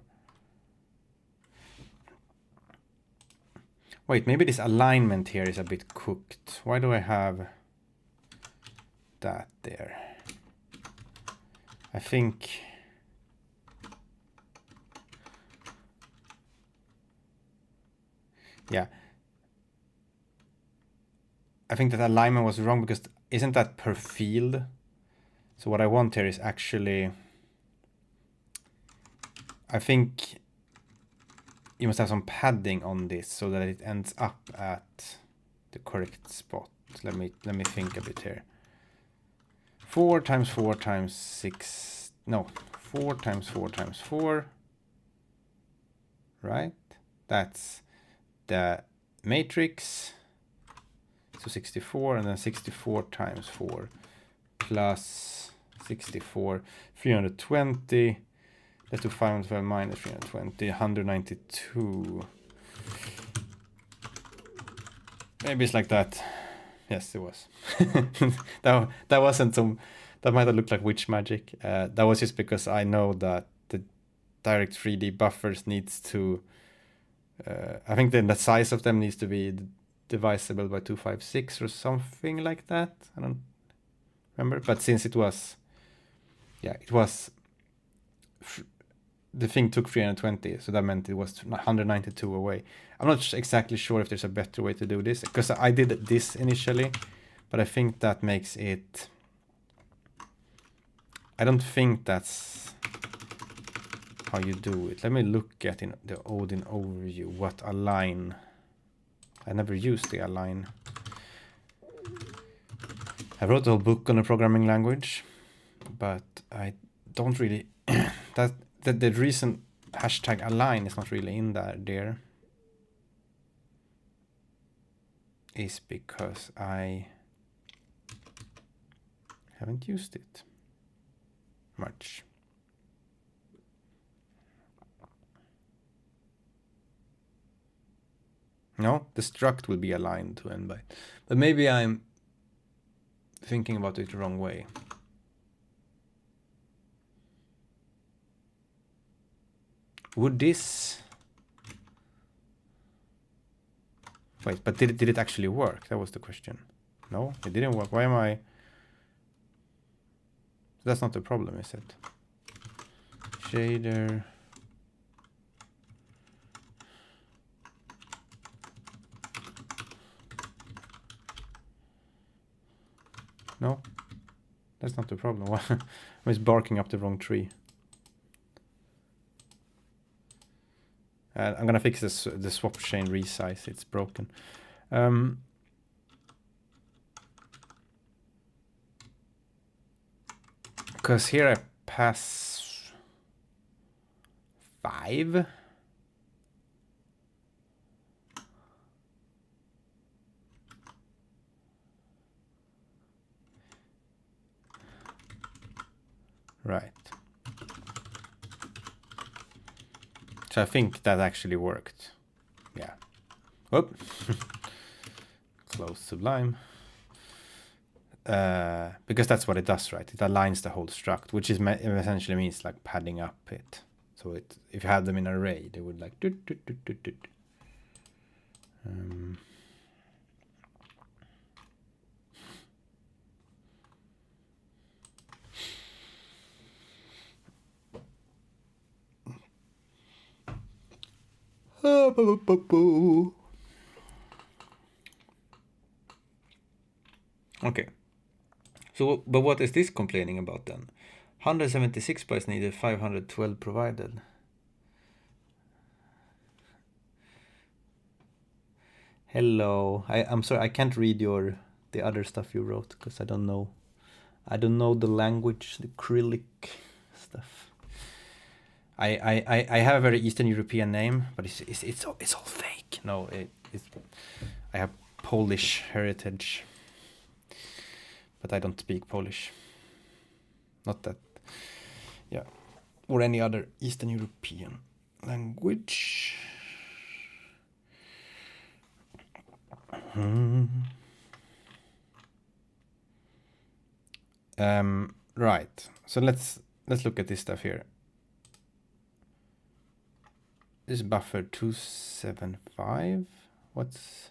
Speaker 1: Wait, maybe this alignment here is a bit cooked. Why do I have that there? I think... Yeah. I think that alignment was wrong, because isn't that per field? So what I want here is actually, I think you must have some padding on this so that it ends up at the correct spot. Let me think a bit here. 4 times 4 times 6. No, 4 times 4 times 4. Right? That's the matrix. So 64, and then 64 times 4 plus 64, 320. Let's do 512 minus 320, 192. Maybe it's like that. Yes, it was. that wasn't some. That might have looked like witch magic. That was just because I know that the direct 3D buffers needs to. I think then the size of them needs to be divisible by 256 or something like that. I don't remember, but since it was, yeah, it was. The thing took 320, so that meant it was 192 away. I'm not exactly sure if there's a better way to do this, because I did this initially, but I think that makes it... I don't think that's how you do it. Let me look at in the Odin overview what align... I never used the align. I wrote a whole book on a programming language, but I don't really... The reason hashtag align is not really in there is because I haven't used it much. No, the struct will be aligned to n byte, but maybe I'm thinking about it the wrong way. Would this... Wait, but did it actually work? That was the question. No, it didn't work. Why am I... That's not the problem, is it? Shader... No, that's not the problem. I'm just barking up the wrong tree. I'm gonna fix this, the swap chain resize. It's broken. Because here I pass 5. Right. So I think that actually worked. Yeah. Whoop. Close Sublime. Because that's what it does, right? It aligns the whole struct, which is essentially means like padding up it. So it, if you had them in an array, they would like... Okay. So, but what is this complaining about then? 176 bytes needed, 512 provided. Hello. I'm sorry, I can't read the other stuff you wrote because I don't know. I don't know the language, the Cyrillic stuff. I have a very Eastern European name, but it's all fake. No, I have Polish heritage, but I don't speak Polish. Not that, yeah, or any other Eastern European language. Right. So let's look at this stuff here. This buffer 275. What's...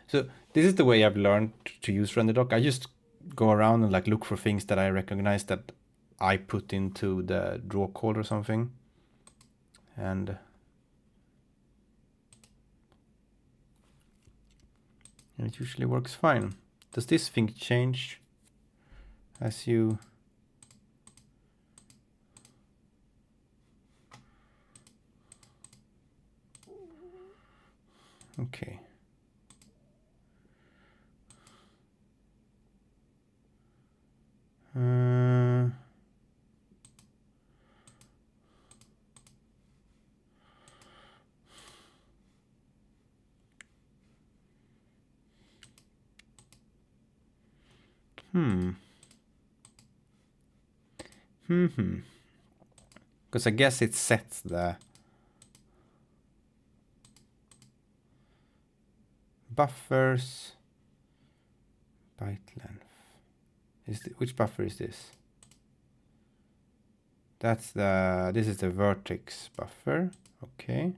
Speaker 1: So this is the way I've learned to use RenderDoc. I just go around and like look for things that I recognize that I put into the draw call or something. And it usually works fine. Does this thing change as you... Okay. Because I guess it sets the buffers, byte length. Which buffer is this? This is the vertex buffer. Okay.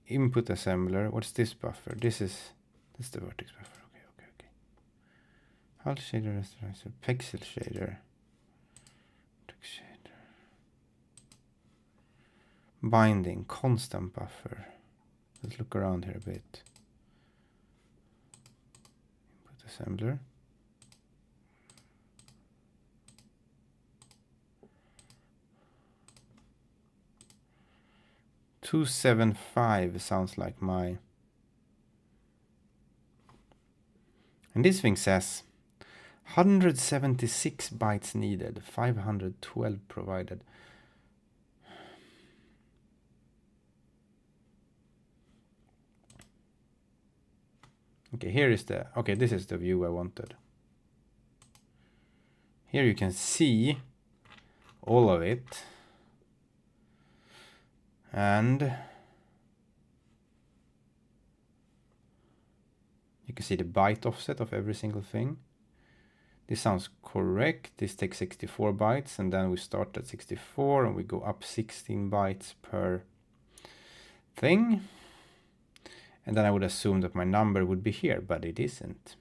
Speaker 1: Input assembler. What's this buffer? This is the vertex buffer. Okay. Hull shader, rasterizer, pixel shader. Text shader. Binding, constant buffer. Let's look around here a bit. Input assembler. $275 sounds like my. And this thing says 176 bytes needed, 512 provided. Okay, this is the view I wanted. Here you can see all of it. And you can see the byte offset of every single thing. This sounds correct. This takes 64 bytes, and then we start at 64 and we go up 16 bytes per thing. And then I would assume that my number would be here, but it isn't.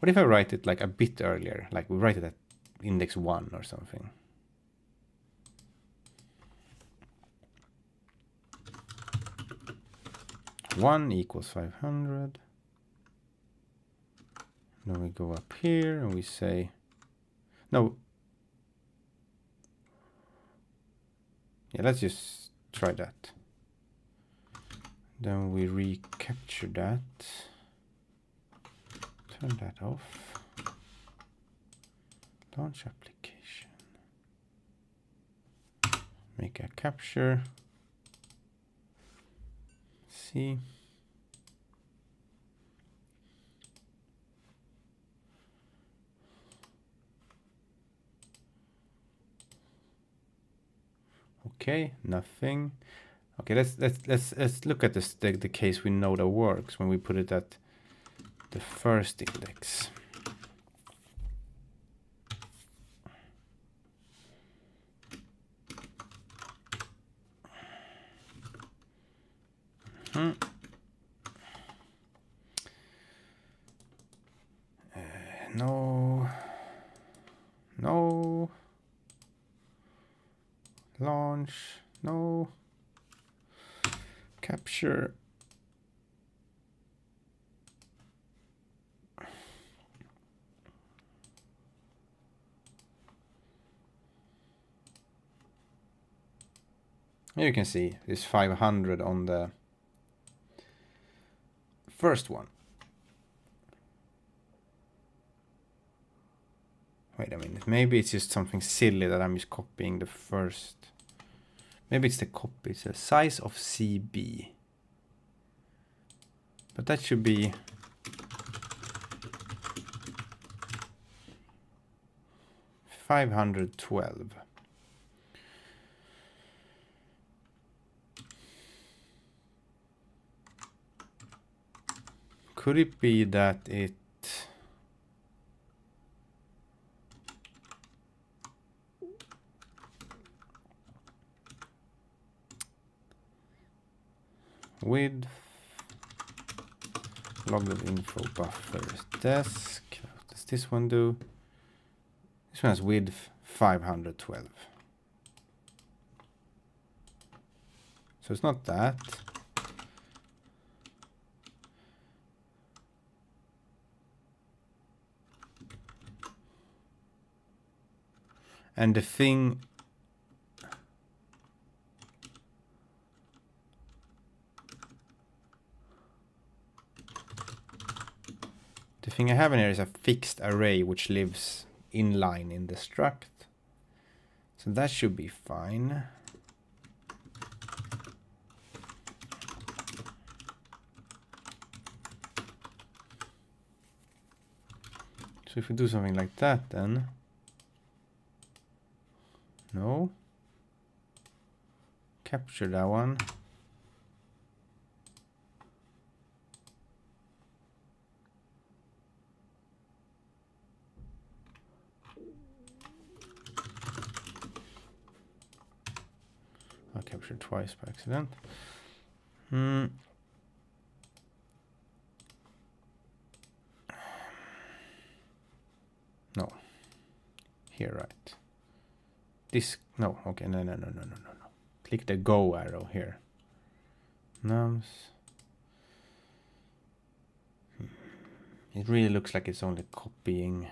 Speaker 1: What if I write it like a bit earlier? Like we write it at index 1 or something. One equals 500. Then we go up here and we say, no. Yeah, let's just try that. Then we recapture that. Turn that off. Launch application. Make a capture. See. Okay, nothing. Okay, let's look at this the case we know that works when we put it at the first index. No. Launch. No. Capture. Here you can see this 500 on the first one. Wait a minute, maybe it's just something silly that I'm just copying the first. Maybe it's the copy, it's the size of CB. But that should be $512. Could it be that it with log of info buffers desk? What does this one do? This one has width 512. So it's not that. And the thing thing I have in here is a fixed array which lives inline in the struct. So that should be fine. So if we do something like that, then no, capture that one. I captured twice by accident. No, here, right? This, no, okay, no. Click the go arrow here. Nums. It really looks like it's only copying.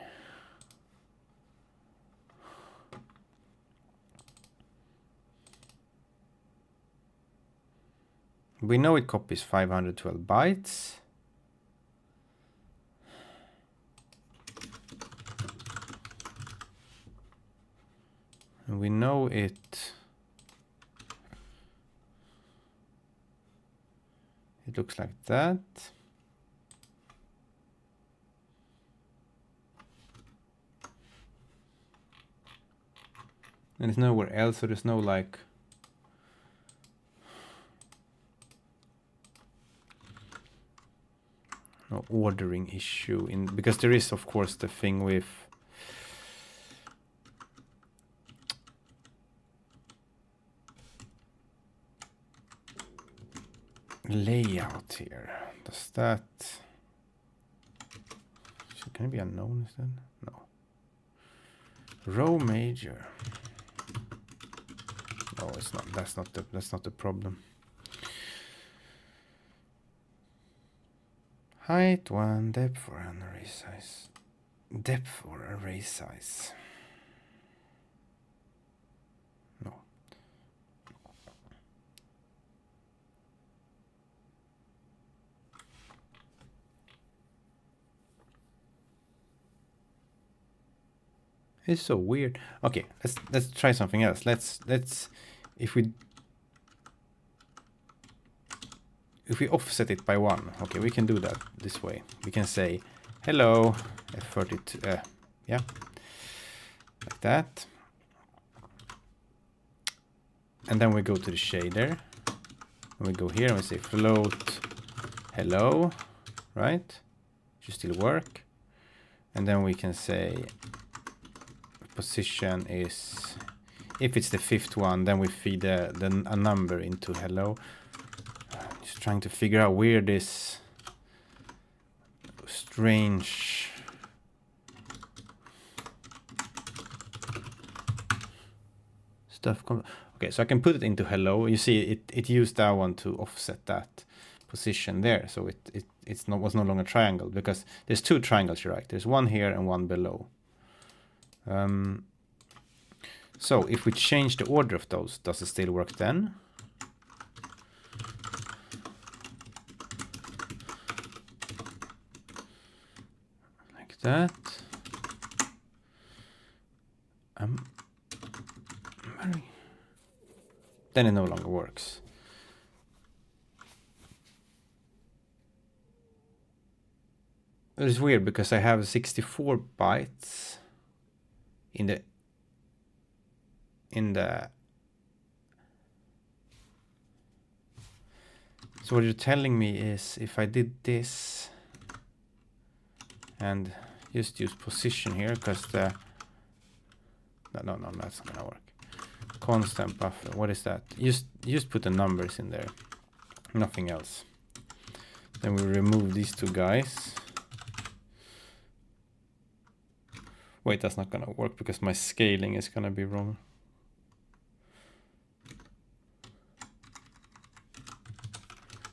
Speaker 1: We know it copies 512 bytes. And we know it looks like that. And it's nowhere else, so there's no like no ordering issue in, because there is of course the thing with layout here. Does that, can it be unknown instead? No. Row major. No, it's not. That's not the problem. Height 1, depth or an array size. Depth or array size. No. It's so weird. Okay, let's try something else. Let's if we offset it by 1, okay, we can do that this way. We can say hello f32, yeah, like that. And then we go to the shader, and we go here and we say float hello, right? Should still work. And then we can say position is, if it's the 5th one, then we feed a number into hello. Just trying to figure out where this strange stuff comes. Okay, so I can put it into hello. You see, it used that one to offset that position there, so was no longer triangle, because there's 2 triangles, right? There's one here and one below. So if we change the order of those, does it still work then? Like that. Then it no longer works. It's weird because I have 64 bytes in the so what you're telling me is if I did this and just use position here, because the no, that's not gonna work. Constant buffer, what is that? Just put the numbers in there, nothing else. Then we remove these 2 guys. Wait, that's not gonna work because my scaling is gonna be wrong.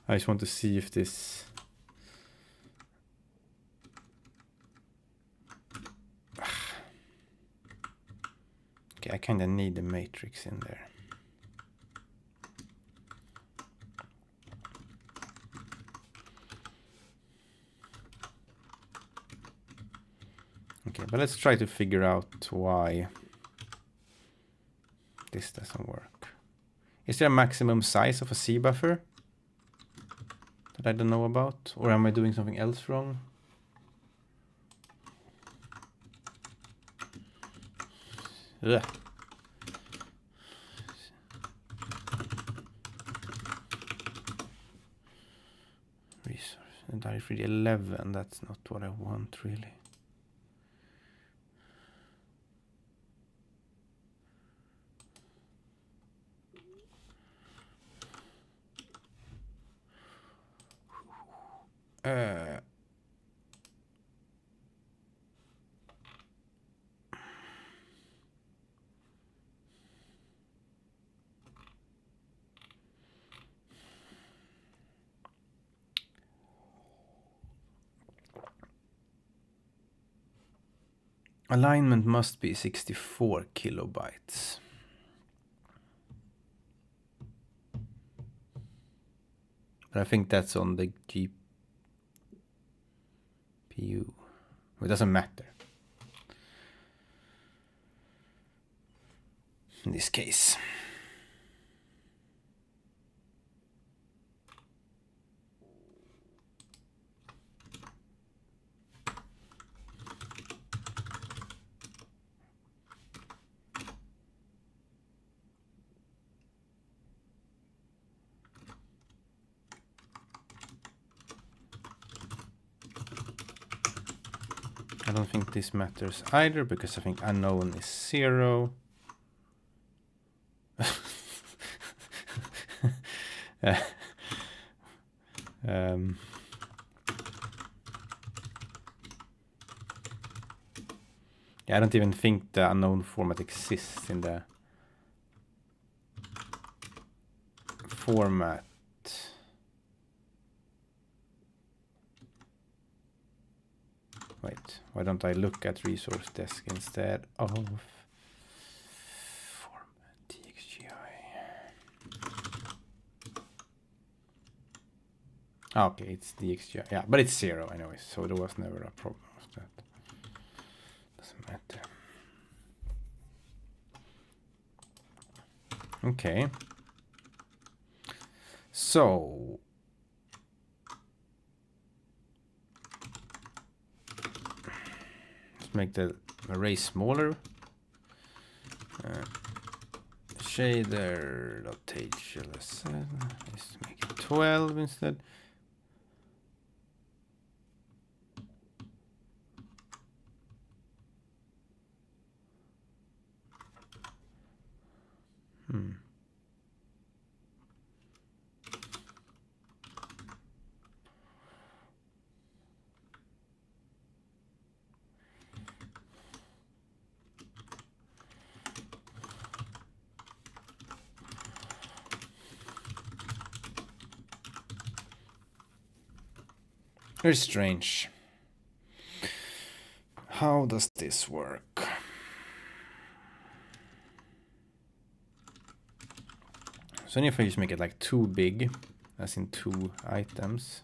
Speaker 1: I just want to see if this... Okay, I kinda need the matrix in there. Okay, but let's try to figure out why this doesn't work. Is there a maximum size of a C buffer that I don't know about? Or am I doing something else wrong? Ugh. Resource and D3D11, that's not what I want really. Alignment must be 64 kilobytes. But I think that's on the GPU. It doesn't matter in this case. I don't think this matters either, because I think unknown is 0. Yeah, I don't even think the unknown format exists in the format. Wait, why don't I look at resource desk instead of format txgi? Okay, it's txgi. Yeah, but it's 0 anyway, so there was never a problem with that. Doesn't matter. Okay. So let's make the array smaller. Shader.hlsl. Let's make it 12 instead. Very strange. How does this work? So if I just make it like too big, as in 2 items.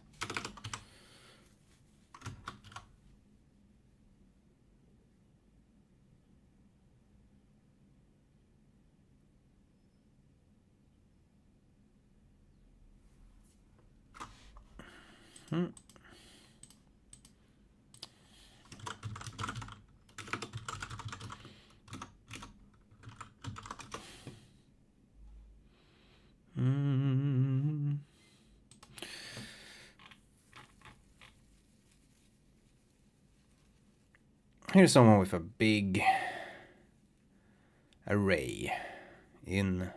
Speaker 1: Here's someone with a big array in.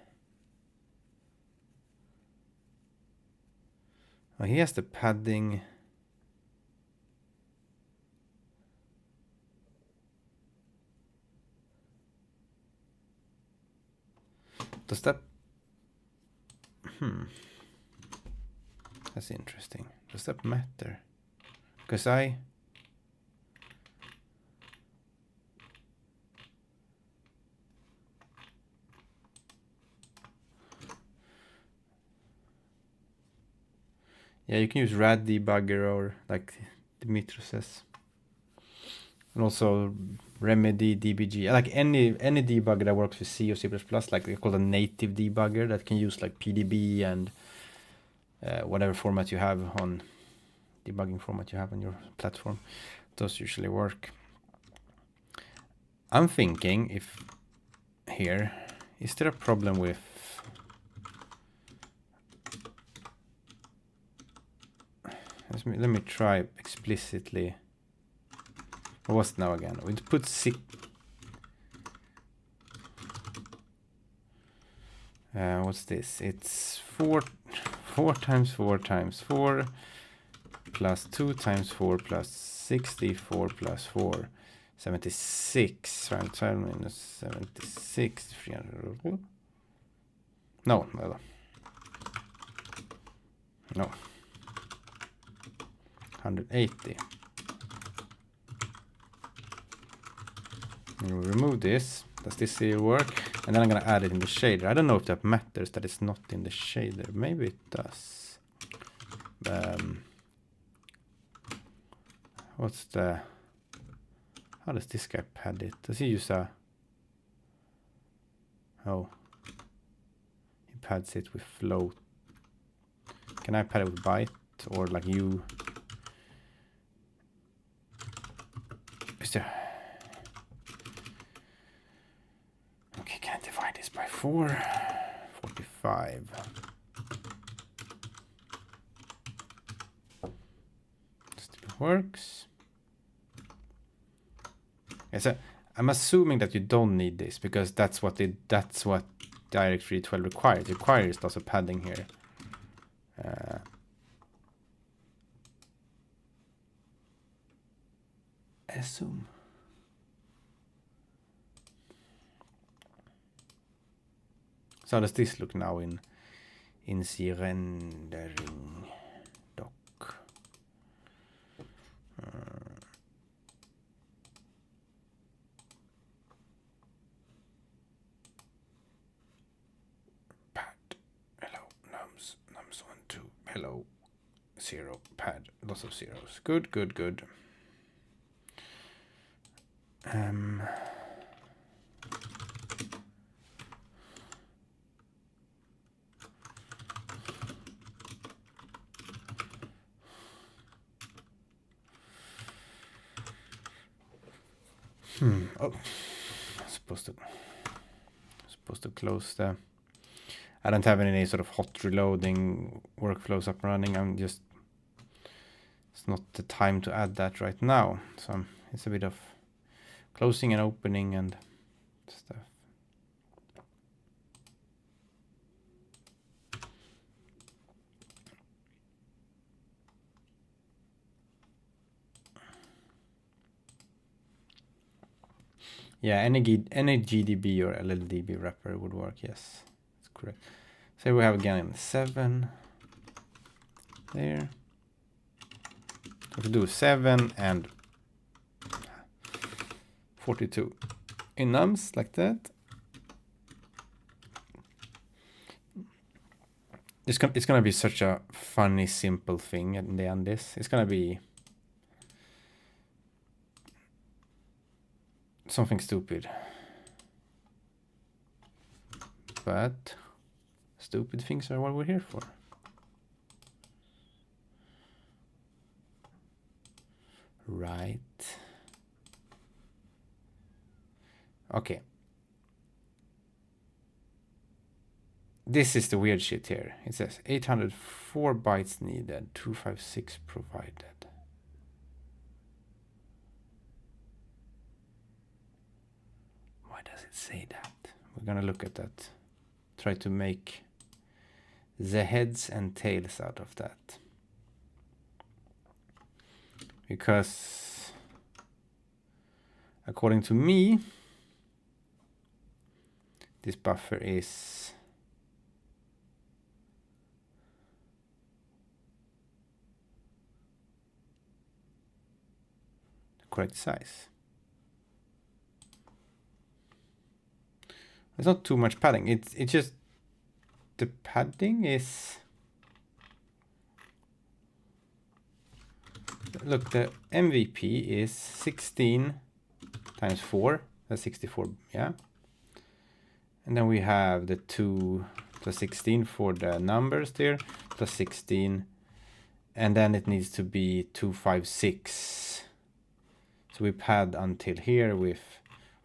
Speaker 1: Oh, he has the padding. Does that? That's interesting. Does that matter? Because yeah, you can use rad debugger or like Dimitri says. And also Remedy, DBG, like any debugger that works with C or C++, like they call a native debugger that can use like PDB and whatever format you have on debugging format you have on your platform. Those usually work. I'm thinking if here, is there a problem with let me try explicitly. What was it now again? We put 6. What's this? It's 4 times 4 times 4 plus 2 times 4 plus 64 plus 4, 76. Round 12 minus 76. 300. No. 180. And we'll remove this. Does this still work? And then I'm gonna add it in the shader. I don't know if that matters that it's not in the shader. Maybe it does. What's the... How does this guy pad it? Does he use a... Oh. He pads it with float. Can I pad it with byte? Or like you... Is there... Okay, can I divide this by 4? 45. Still works. Okay, so I'm assuming that you don't need this because that's what D3D12 requires. It requires lots of padding here. Assume. So how does this look now in the rendering doc? Pad. Hello. Nums 1, 2. Hello. 0. Pad. Lots of zeros. Good. Oh, supposed to close the... I don't have any sort of hot reloading workflows up and running. It's not the time to add that right now. So it's a bit of closing and opening and stuff. Yeah, any GDB or LLDB wrapper would work. Yes, that's correct. So we have again 7 there. So we do 7 and 42 in nums like that. It's gonna be such a funny, simple thing in the end. It's gonna be something stupid, but stupid things are what we're here for. Right. Okay. This is the weird shit here. It says 804 bytes needed, 256 provided. Why does it say that? We're gonna look at that. Try to make the heads and tails out of that. Because according to me, this buffer is the correct size. There's not too much padding. It's just the padding is, look, the MVP is 16 times 4, that's 64, yeah. And then we have the 2 plus 16 for the numbers there, plus 16. And then it needs to be 256. So we pad until here with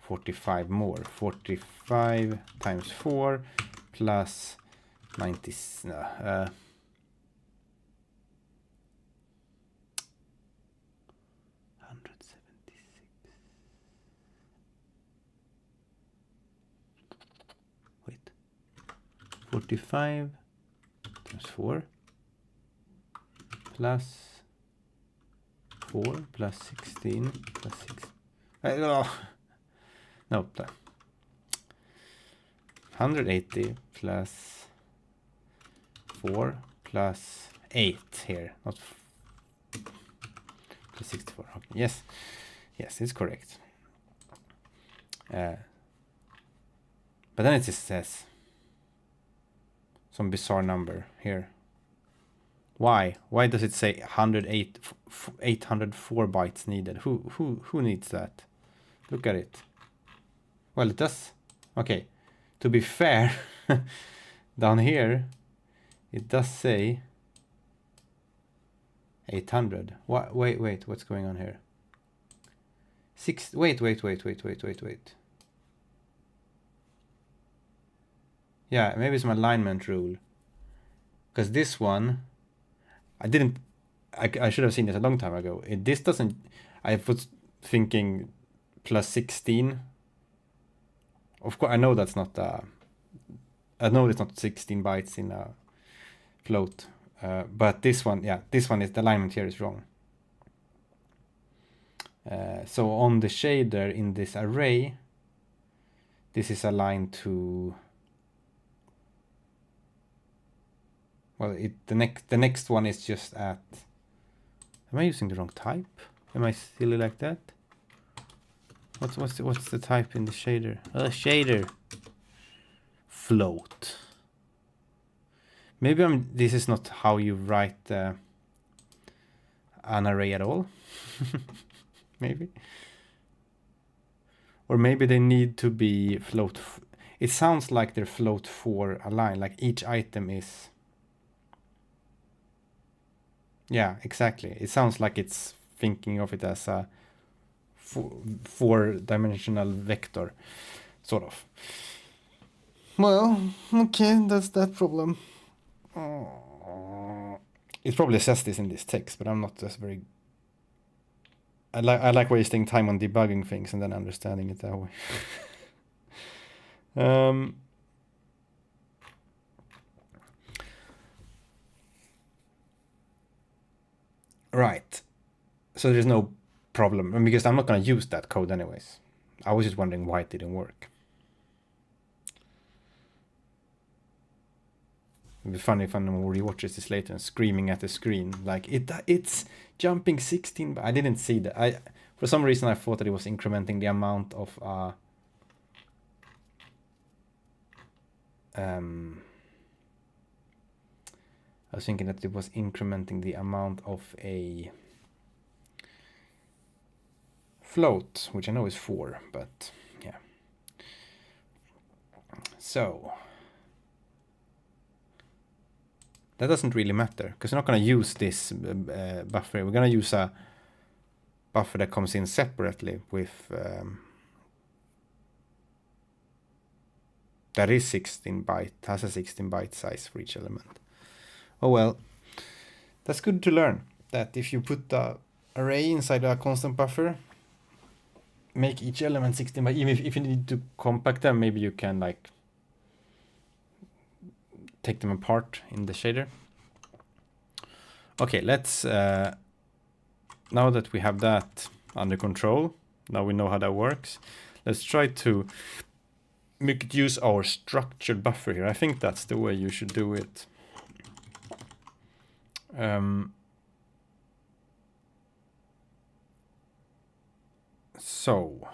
Speaker 1: 45 more. 45 times 4 plus 90. 45 times 4 plus 4 plus 16 plus 6. No, 180 plus 4 plus 8 here, not plus 64. Okay. Yes, it's correct. But then it just says some bizarre number here. Why does it say 804 bytes needed? Who needs that? Look at it. Well, it does. Okay, to be fair, down here it does say 800. What? Wait, what's going on here? Wait. Yeah, maybe it's some alignment rule. Because this one, I should have seen this a long time ago. This doesn't, I was thinking plus 16. Of course, I know that's not, I know it's not 16 bytes in a float. But this one, yeah, this one is, the alignment here is wrong. So on the shader in this array, this is aligned to, well, the next one is just at, am I using the wrong type? Am I silly like that? What's the type in the shader? Shader. Float. Maybe this is not how you write an array at all. Maybe. Or maybe they need to be float. It sounds like they're float 4 aligned, like each item is. Yeah, exactly. It sounds like it's thinking of it as a 4-dimensional vector, sort of. Well, okay, that's that problem. It probably says this in this text, but I'm not just very. I like wasting time on debugging things and then understanding it that way. Right. So there's no problem, because I'm not going to use that code anyways. I was just wondering why it didn't work. It'd be funny if anyone rewatches this later and screaming at the screen like it's jumping 16. But I didn't see that. For some reason I thought that it was incrementing the amount of I was thinking that it was incrementing the amount of a float, which I know is 4, but yeah. So that doesn't really matter, because we're not going to use this buffer. We're going to use a buffer that comes in separately with that is 16 byte, has a 16 byte size for each element. Oh well, that's good to learn, that if you put the array inside a constant buffer, make each element 16 byte. Even if you need to compact them, maybe you can like take them apart in the shader. Okay, let's now that we have that under control, now we know how that works, let's try to make it use our structured buffer here. I think that's the way you should do it. So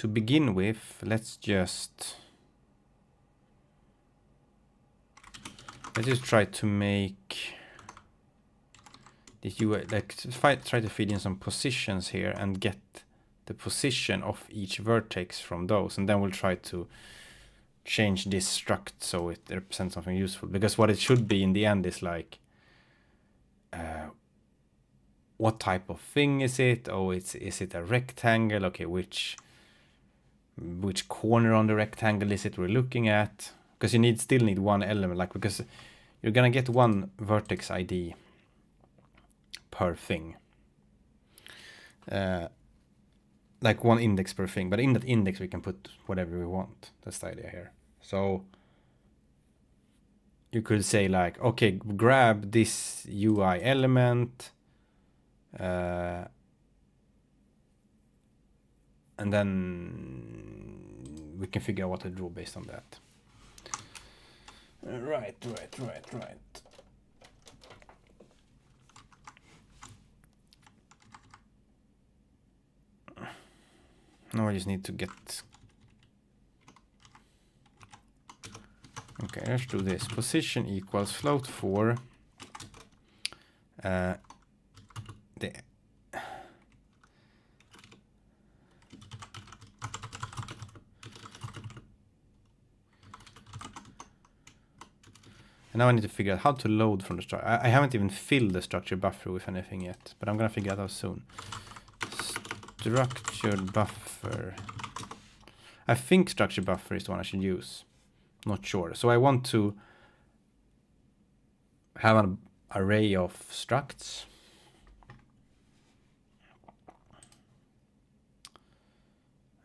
Speaker 1: to begin with, let's just try to make this UI, like try to feed in some positions here and get the position of each vertex from those, and then we'll try to change this struct so it represents something useful. Because what it should be in the end is like, what type of thing is it? Oh, is it a rectangle? Okay, which corner on the rectangle is it we're looking at? Because you still need one element, like, because you're gonna get one vertex ID per thing, like one index per thing, but in that index we can put whatever we want. That's the idea here. So you could say like, okay, grab this UI element, and then we can figure out what to draw based on that. Right. Now I just need to get... Okay, let's do this. Position equals float for the and now I need to figure out how to load from the structure. I haven't even filled the structure buffer with anything yet, but I'm gonna figure that out soon. Structured buffer. I think structure buffer is the one I should use. Not sure. So I want to have an array of structs.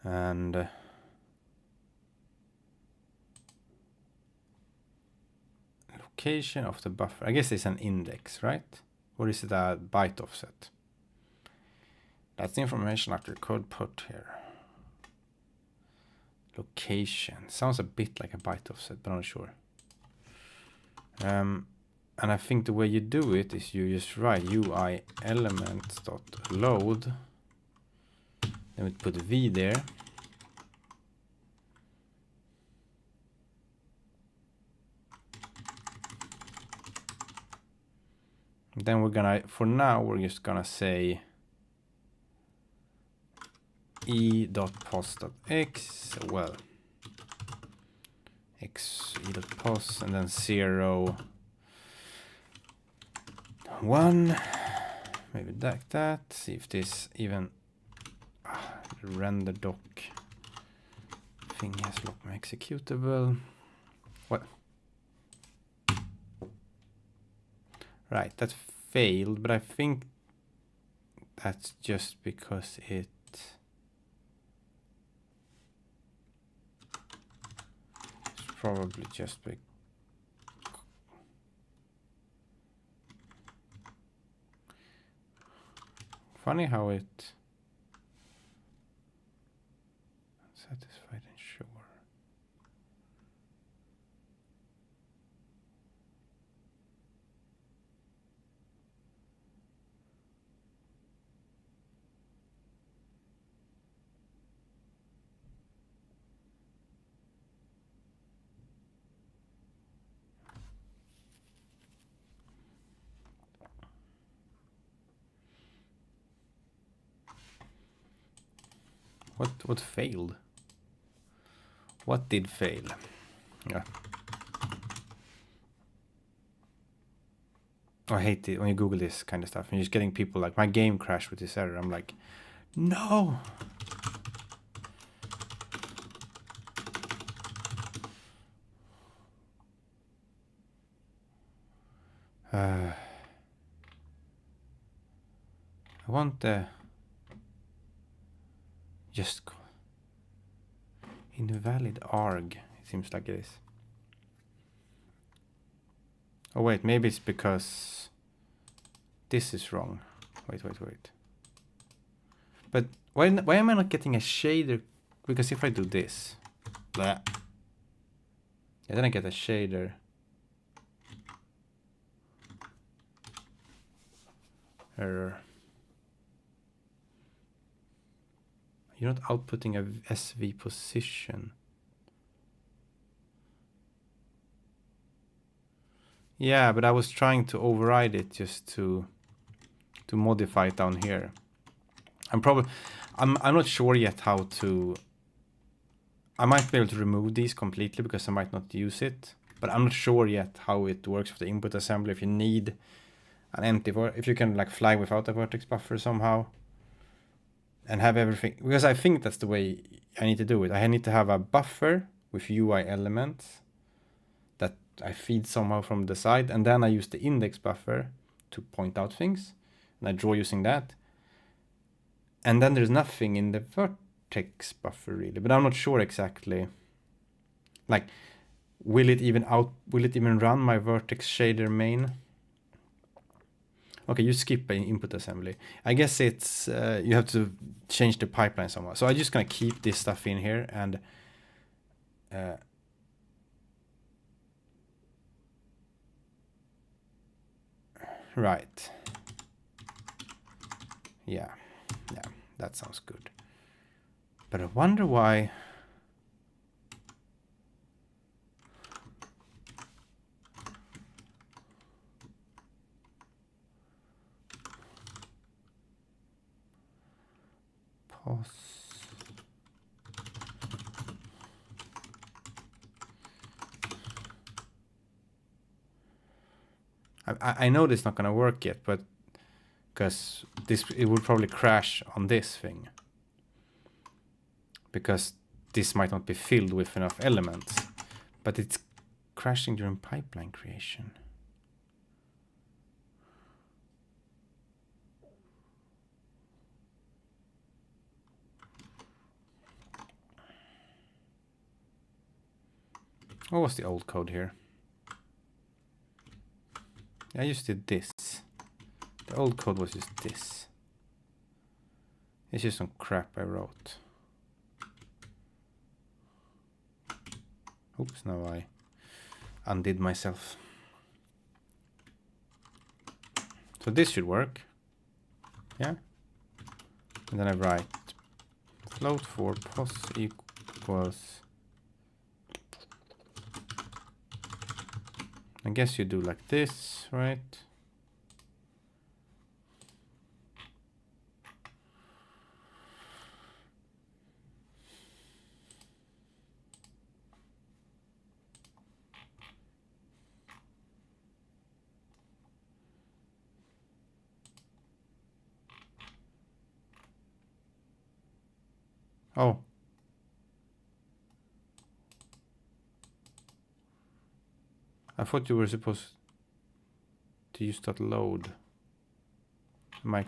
Speaker 1: And location of the buffer. I guess it's an index, right? Or is it a byte offset? That's the information after code put here. Location. Sounds a bit like a byte offset, but I'm not sure. And I think the way you do it is you just write UI elements.load. Then we put v there. Then we're gonna, for now, we're just gonna say e.pos.x, well, x e.pos, and then 0, 1, maybe like that. See if this even RenderDoc thing has locked my executable. What? Right, that failed, but I think that's just because it's probably just funny how it satisfied and sure. What failed? What did fail? Yeah. I hate it when you Google this kind of stuff and you're just getting people like, my game crashed with this error. I'm like, no. I want the just invalid arg. It seems like it is. Oh wait, maybe it's because this is wrong. Wait. But why am I not getting a shader? Because if I do this, blah, then I get a shader. Error. You're not outputting a SV position. Yeah, but I was trying to override it just to modify it down here. I'm not sure yet how to. I might be able to remove these completely because I might not use it, but I'm not sure yet how it works for the input assembly. If you need an empty, if you can like fly without a vertex buffer somehow, and have everything, because I think that's the way I need to do it. I need to have a buffer with UI elements that I feed somehow from the side, and then I use the index buffer to point out things, and I draw using that. And then there's nothing in the vertex buffer really, but I'm not sure exactly. Like, will it even run my vertex shader main? Okay, you skip an input assembly. I guess it's you have to change the pipeline somehow. So I'm just gonna keep this stuff in here and right. Yeah, that sounds good. But I wonder why. I know this is not gonna work yet, but because it would probably crash on this thing, because this might not be filled with enough elements, but it's crashing during pipeline creation. What was the old code here? I just did this. The old code was just this. It's just some crap I wrote. Oops, now I undid myself. So this should work. Yeah. And then I write float for pos equals. I guess you do like this, right? Oh. I thought you were supposed to use that load. What?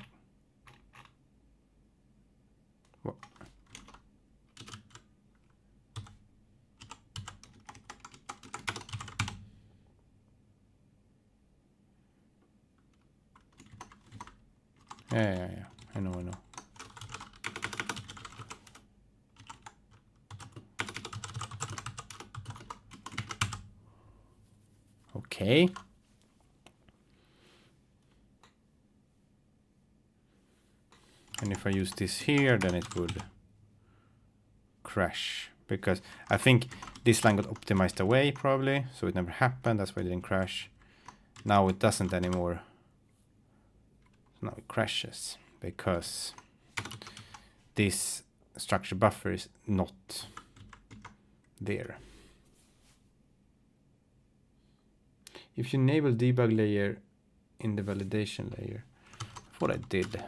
Speaker 1: Yeah. I know. Okay. And if I use this here, then it would crash, because I think this line got optimized away probably, so it never happened. That's why it didn't crash. Now it doesn't anymore. So now it crashes because this structure buffer is not there. If you enable debug layer in the validation layer, that's what I did.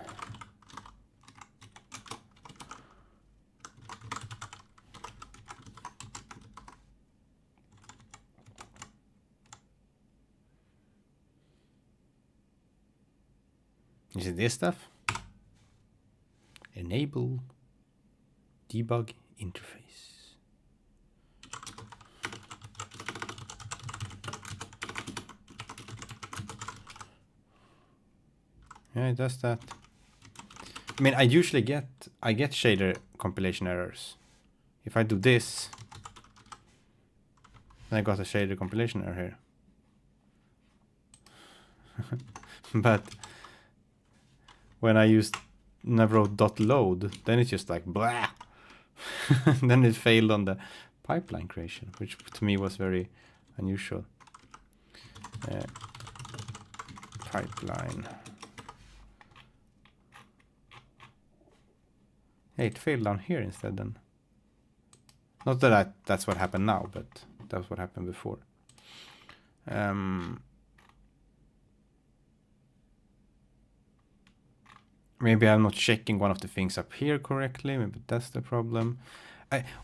Speaker 1: Is it this stuff? Enable debug interface. Yeah, it does that. I mean, I usually get shader compilation errors. If I do this, then I got a shader compilation error here. But when I used and I wrote .load, then it's just like blah. Then it failed on the pipeline creation, which to me was very unusual. Pipeline. Hey, it failed down here instead then. Not that that's what happened now, but that was what happened before. Maybe I'm not checking one of the things up here correctly. Maybe that's the problem.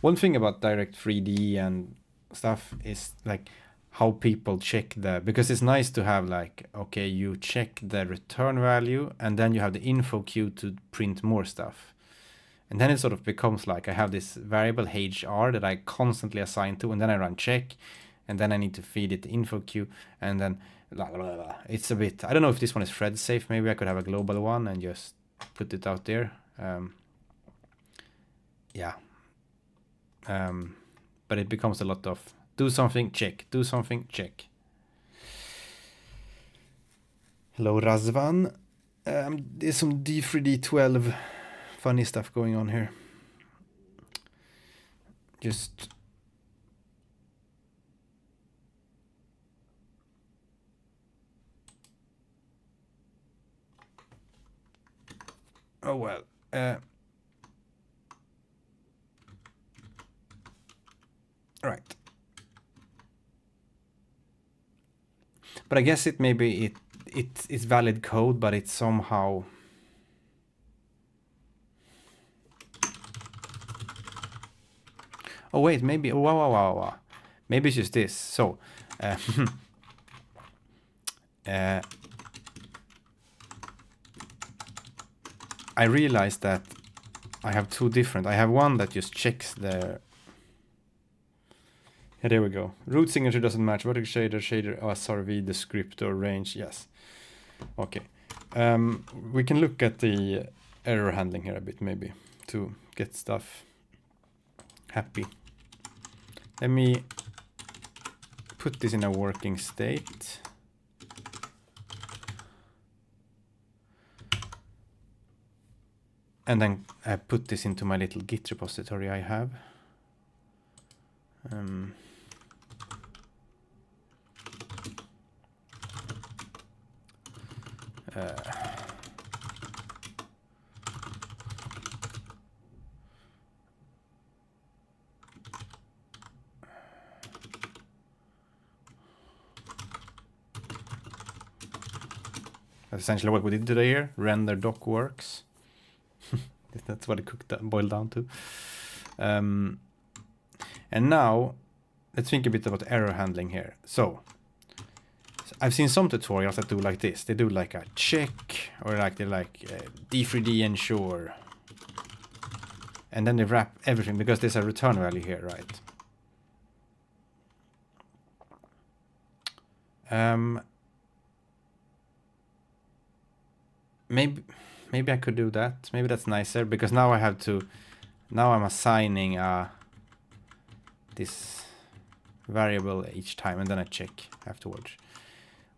Speaker 1: One thing about Direct3D and stuff is like how people check because it's nice to have like, okay, you check the return value and then you have the info queue to print more stuff. And then it sort of becomes like I have this variable HR that I constantly assign to, and then I run check, and then I need to feed it the info queue, and then blah, blah, blah, blah. It's a bit, I don't know if this one is thread safe. Maybe I could have a global one and just put it out there. But it becomes a lot of do something, check, do something, check. Hello, Razvan. There's some D3D12 funny stuff going on here. Just oh well. Right. But I guess it maybe it's valid code, but it's somehow oh wait, maybe wow. Maybe it's just this. So I realized that I have two different. I have one that just checks the. Yeah, there we go. Root signature doesn't match. Vertex shader, SRV, descriptor, range. Yes. Okay. We can look at the error handling here a bit, maybe, to get stuff happy. Let me put this in a working state. And then I put this into my little Git repository I have. That's essentially what we did today here. RenderDoc works. That's what it boiled down to. And now, let's think a bit about error handling here. So I've seen some tutorials that do like this. They do like a check, or like they're like D3D ensure. And then they wrap everything, because there's a return value here, right? Maybe I could do that. Maybe that's nicer, because now I have to. Now I'm assigning this variable each time, and then I check afterwards.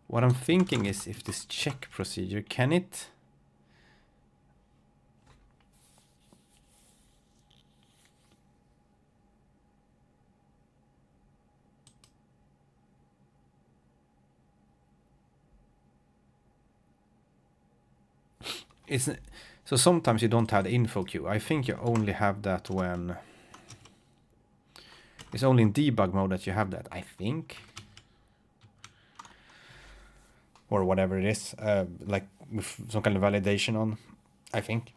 Speaker 1: What I'm thinking is, if this check procedure, can it? So sometimes you don't have the info queue. I think you only have that when it's only in debug mode that you have that, I think, or whatever it is, like with some kind of validation on, I think.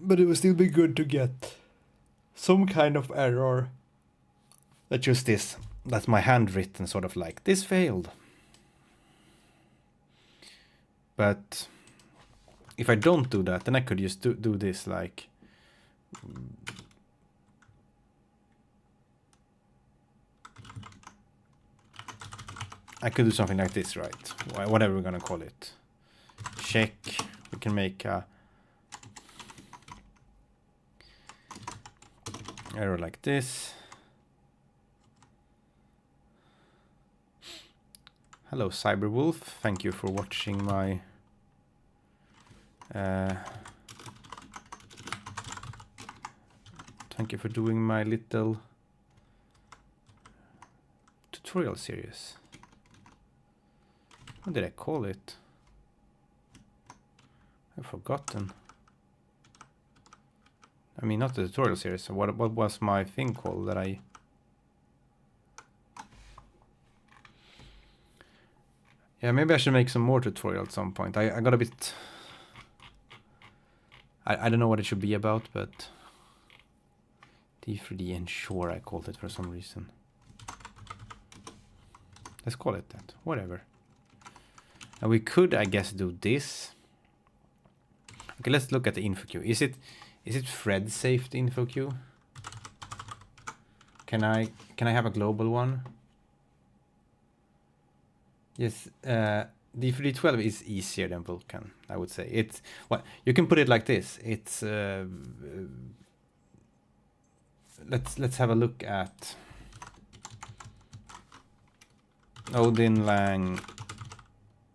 Speaker 1: But it would still be good to get some kind of error that just this. That's my handwritten sort of like this failed. But if I don't do that, then I could just do this like I could do something like this, right? Whatever we're gonna call it. Check. We can make a error like this. Hello, Cyberwolf. Thank you for watching my Thank you for doing my little tutorial series. What did I call it? I've forgotten. I mean, not the tutorial series. What was my thing called that I... Yeah, maybe I should make some more tutorials at some point. I got a bit... I don't know what it should be about, but... D3D ensure I called it for some reason. Let's call it that. Whatever. And we could, I guess, do this. Okay, let's look at the info queue. Is it thread safe, the info queue? Can I have a global one? Yes, D3D12 is easier than Vulkan, I would say. It's well, you can put it like this. It's let's have a look at Odin lang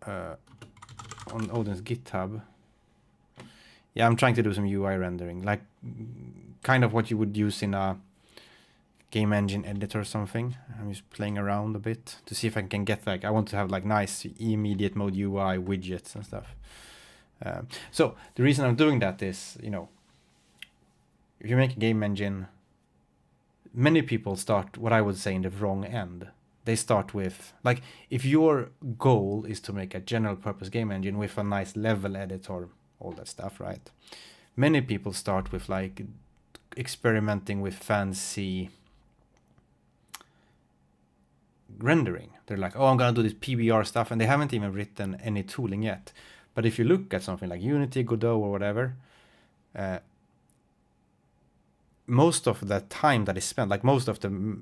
Speaker 1: on Odin's GitHub. Yeah, I'm trying to do some UI rendering, like kind of what you would use in a game engine editor or something. I'm just playing around a bit to see if I can get like, I want to have like nice immediate mode UI widgets and stuff. So the reason I'm doing that is, you know, if you make a game engine, many people start what I would say in the wrong end. They start with, like, if your goal is to make a general purpose game engine with a nice level editor, all that stuff, right? Many people start with like experimenting with fancy rendering. They're like, oh, I'm gonna do this PBR stuff, and they haven't even written any tooling yet. But if you look at something like Unity, Godot, or whatever, most of the time that is spent, like most of the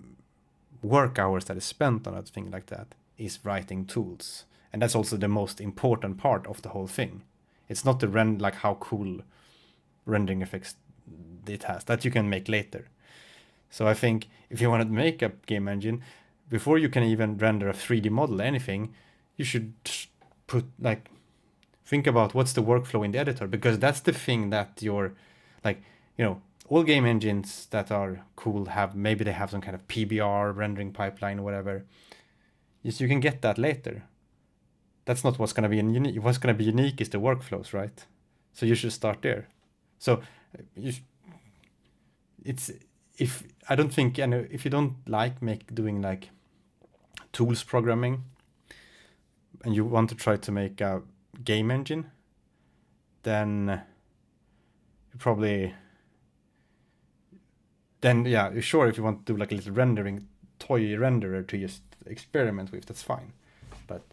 Speaker 1: work hours that is spent on a thing like that, is writing tools, and that's also the most important part of the whole thing. It's not the like how cool rendering effects it has that you can make later. So I think if you want to make a game engine, before you can even render a 3D model, anything, you should put like, think about what's the workflow in the editor, because that's the thing that you're like, you know, all game engines that are cool have, maybe they have some kind of PBR rendering pipeline or whatever. Yes, you can get that later. That's not what's going to be unique. What's going to be unique is the workflows, right? So you should start there. So it's, if I don't think, and if you don't like doing like tools programming, and you want to try to make a game engine, then you probably, then yeah, sure, if you want to do like a little rendering toy renderer to just experiment with, that's fine. But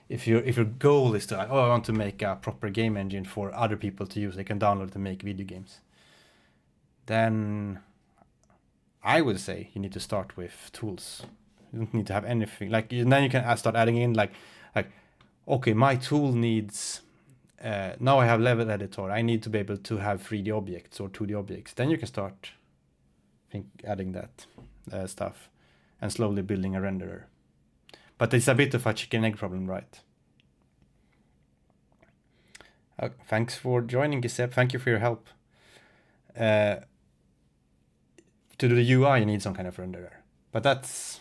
Speaker 1: if your goal is to like, oh, I want to make a proper game engine for other people to use, they can download to make video games, then I would say you need to start with tools. You don't need to have anything. Like, then you can start adding in like, okay, my tool needs, now I have level editor, I need to be able to have 3D objects or 2D objects. Then you can start adding that stuff and slowly building a renderer. But it's a bit of a chicken egg problem, right? Thanks for joining, Giuseppe. Thank you for your help. To do the UI, you need some kind of renderer, but that's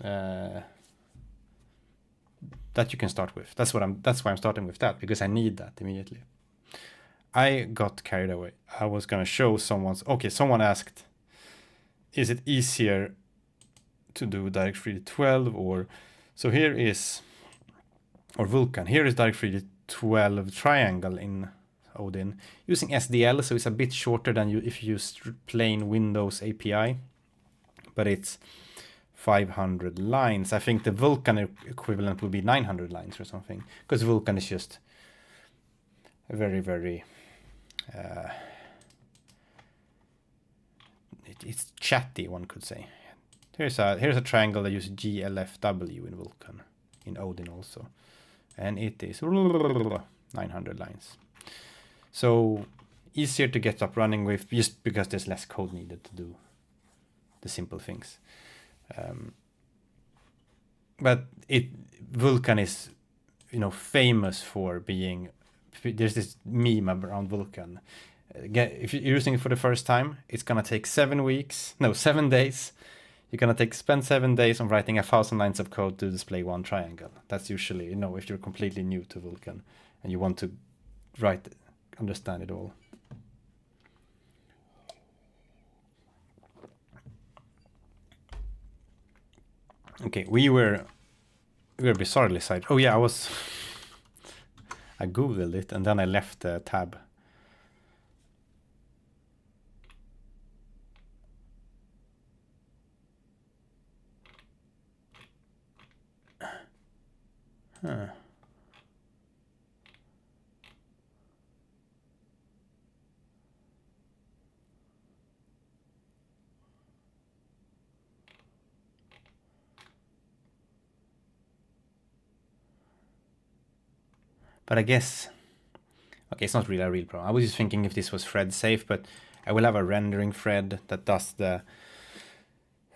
Speaker 1: that you can start with. That's why I'm starting with that, because I need that immediately. I got carried away. I was gonna show someone asked, is it easier to do Direct3D12 or, so here is, or Vulkan, here is Direct3D12 triangle in Odin using SDL, so it's a bit shorter than if you use plain Windows API, but it's 500 lines. I think the Vulkan equivalent would be 900 lines or something, because Vulkan is just a very, very it's chatty, one could say. Here's a triangle that uses GLFW in Vulkan, in Odin also, and it is 900 lines. So easier to get up running with, just because there's less code needed to do the simple things. But Vulkan is famous for being. There's this meme around Vulkan. If you're using it for the first time, it's gonna take 7 days. You're gonna spend 7 days on writing 1,000 lines of code to display one triangle. That's usually, if you're completely new to Vulkan and you want to understand it all. Okay, we were bizarrely side. Oh yeah, I googled it and then I left the tab. Huh. But I guess, okay, it's not really a real problem. I was just thinking if this was thread safe, but I will have a rendering thread that does the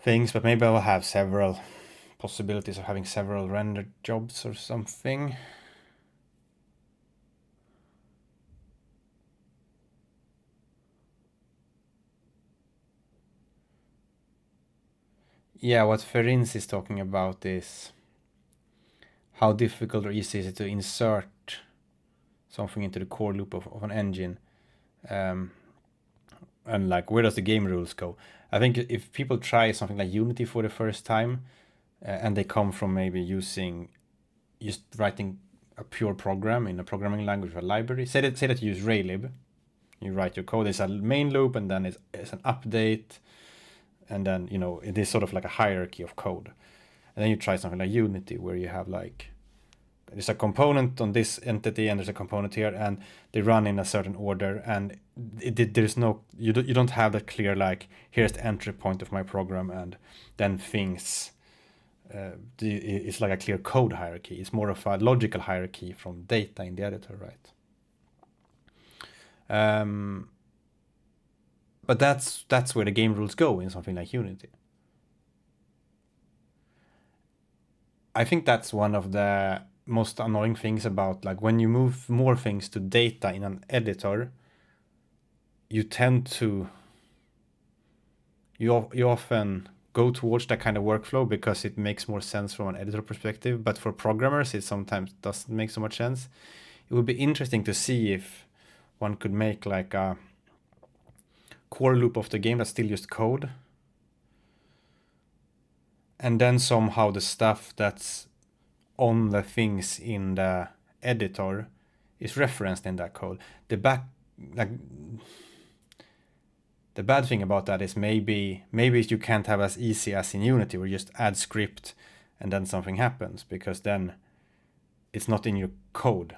Speaker 1: things, but maybe I will have several possibilities of having several render jobs or something. Yeah, what Ferins is talking about is how difficult or easy is it to insert something into the core loop of an engine, and like where does the game rules go? I think if people try something like Unity for the first time, and they come from maybe just writing a pure program in a programming language or a library. Say that you use Raylib, you write your code. There's a main loop, and then it's an update, and then it is sort of like a hierarchy of code. And then you try something like Unity, where you have like there's a component on this entity and there's a component here, and they run in a certain order, and there's no you don't have that clear like here's the entry point of my program, and then things. It's like a clear code hierarchy. It's more of a logical hierarchy from data in the editor, right? But that's where the game rules go in something like Unity. I think that's one of the most annoying things about like when you move more things to data in an editor, you tend to you often go towards that kind of workflow because it makes more sense from an editor perspective, but for programmers it sometimes doesn't make so much sense. It would be interesting to see if one could make like a core loop of the game that's still just code, and then somehow the stuff that's on the things in the editor is referenced in that code. The bad thing about that is maybe you can't have as easy as in Unity where you just add script and then something happens, because then it's not in your code.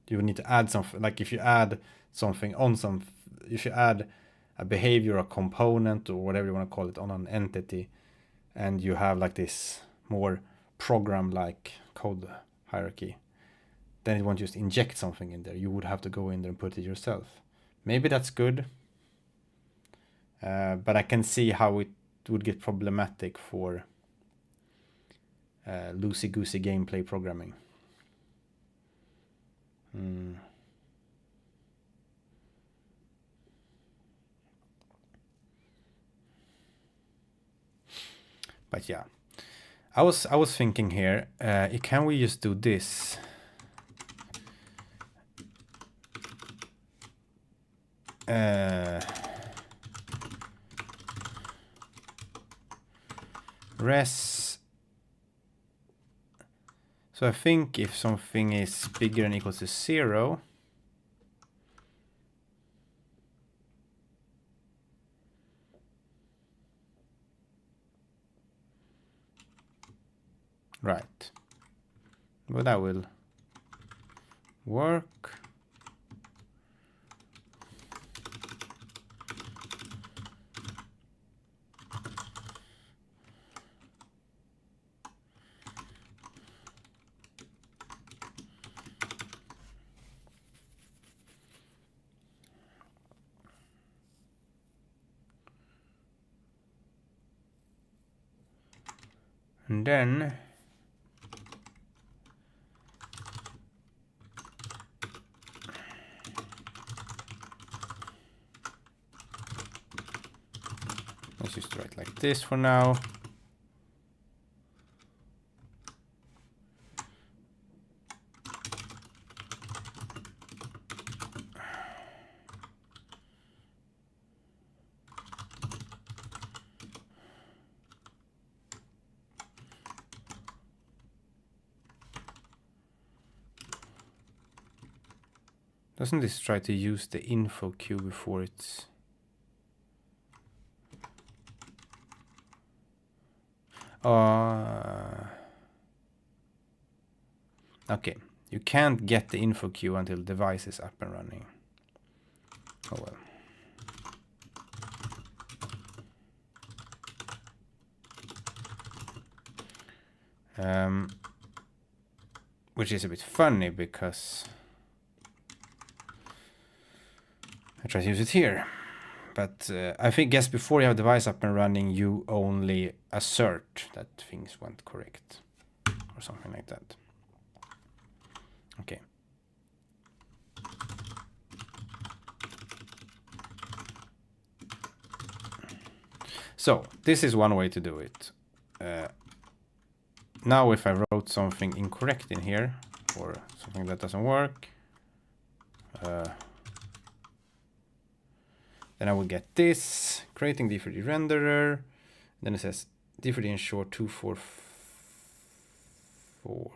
Speaker 1: You need to add something, like if you add something on if you add a behavior, a component, or whatever you want to call it on an entity, and you have like this more program-like code hierarchy, then it won't just inject something in there. You would have to go in there and put it yourself. Maybe that's good. But I can see how it would get problematic for loosey-goosey gameplay programming. But yeah, I was thinking here, can we just do this? Res. So I think if something is bigger than or equal to 0, right, but that will work. And then Let's just write like this for now. Doesn't this try to use the info queue before it's... Okay, you can't get the info queue until the device is up and running. Oh well. Which is a bit funny because I try to use it here. But I guess before you have the device up and running, you only assert that things went correct. Or something like that. Okay. So, this is one way to do it. Now if I wrote something incorrect in here, or something that doesn't work, then I will get this, creating D3D renderer. Then it says D3D ensure 244.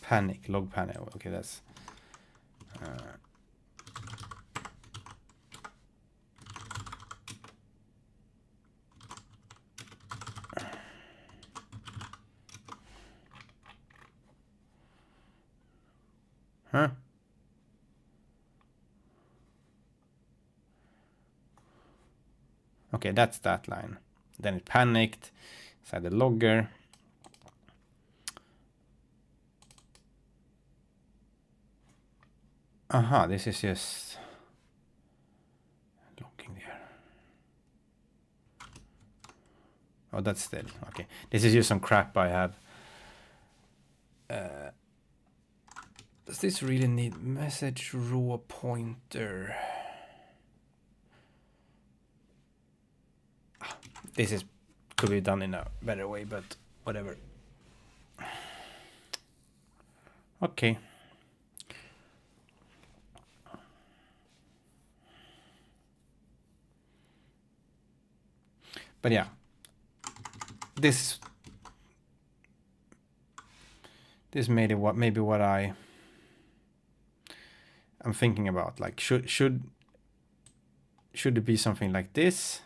Speaker 1: Panic, log panic. Okay, that's... Huh? Okay, that's that line. Then it panicked inside the logger. Aha, this is just logging there. Oh, that's still okay. This is just some crap I have. Does this really need message raw pointer? This is could be done in a better way, but whatever. Okay. But yeah, this made it maybe what I'm thinking about. Like, should it be something like this?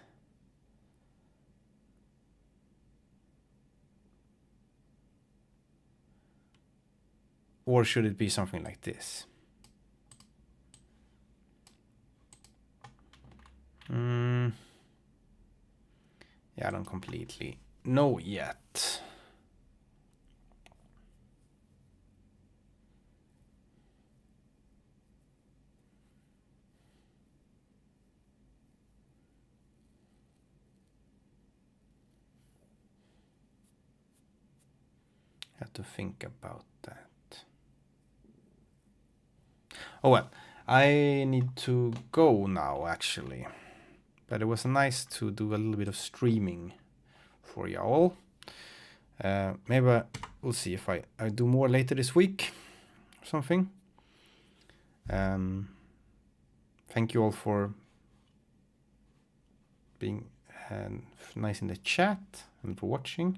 Speaker 1: Or should it be something like this? Yeah, I don't completely know yet. Have to think about that. Oh well, I need to go now actually. But it was nice to do a little bit of streaming for y'all. Maybe we'll see if I do more later this week or something. Thank you all for being nice in the chat and for watching.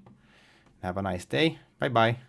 Speaker 1: Have a nice day. Bye bye.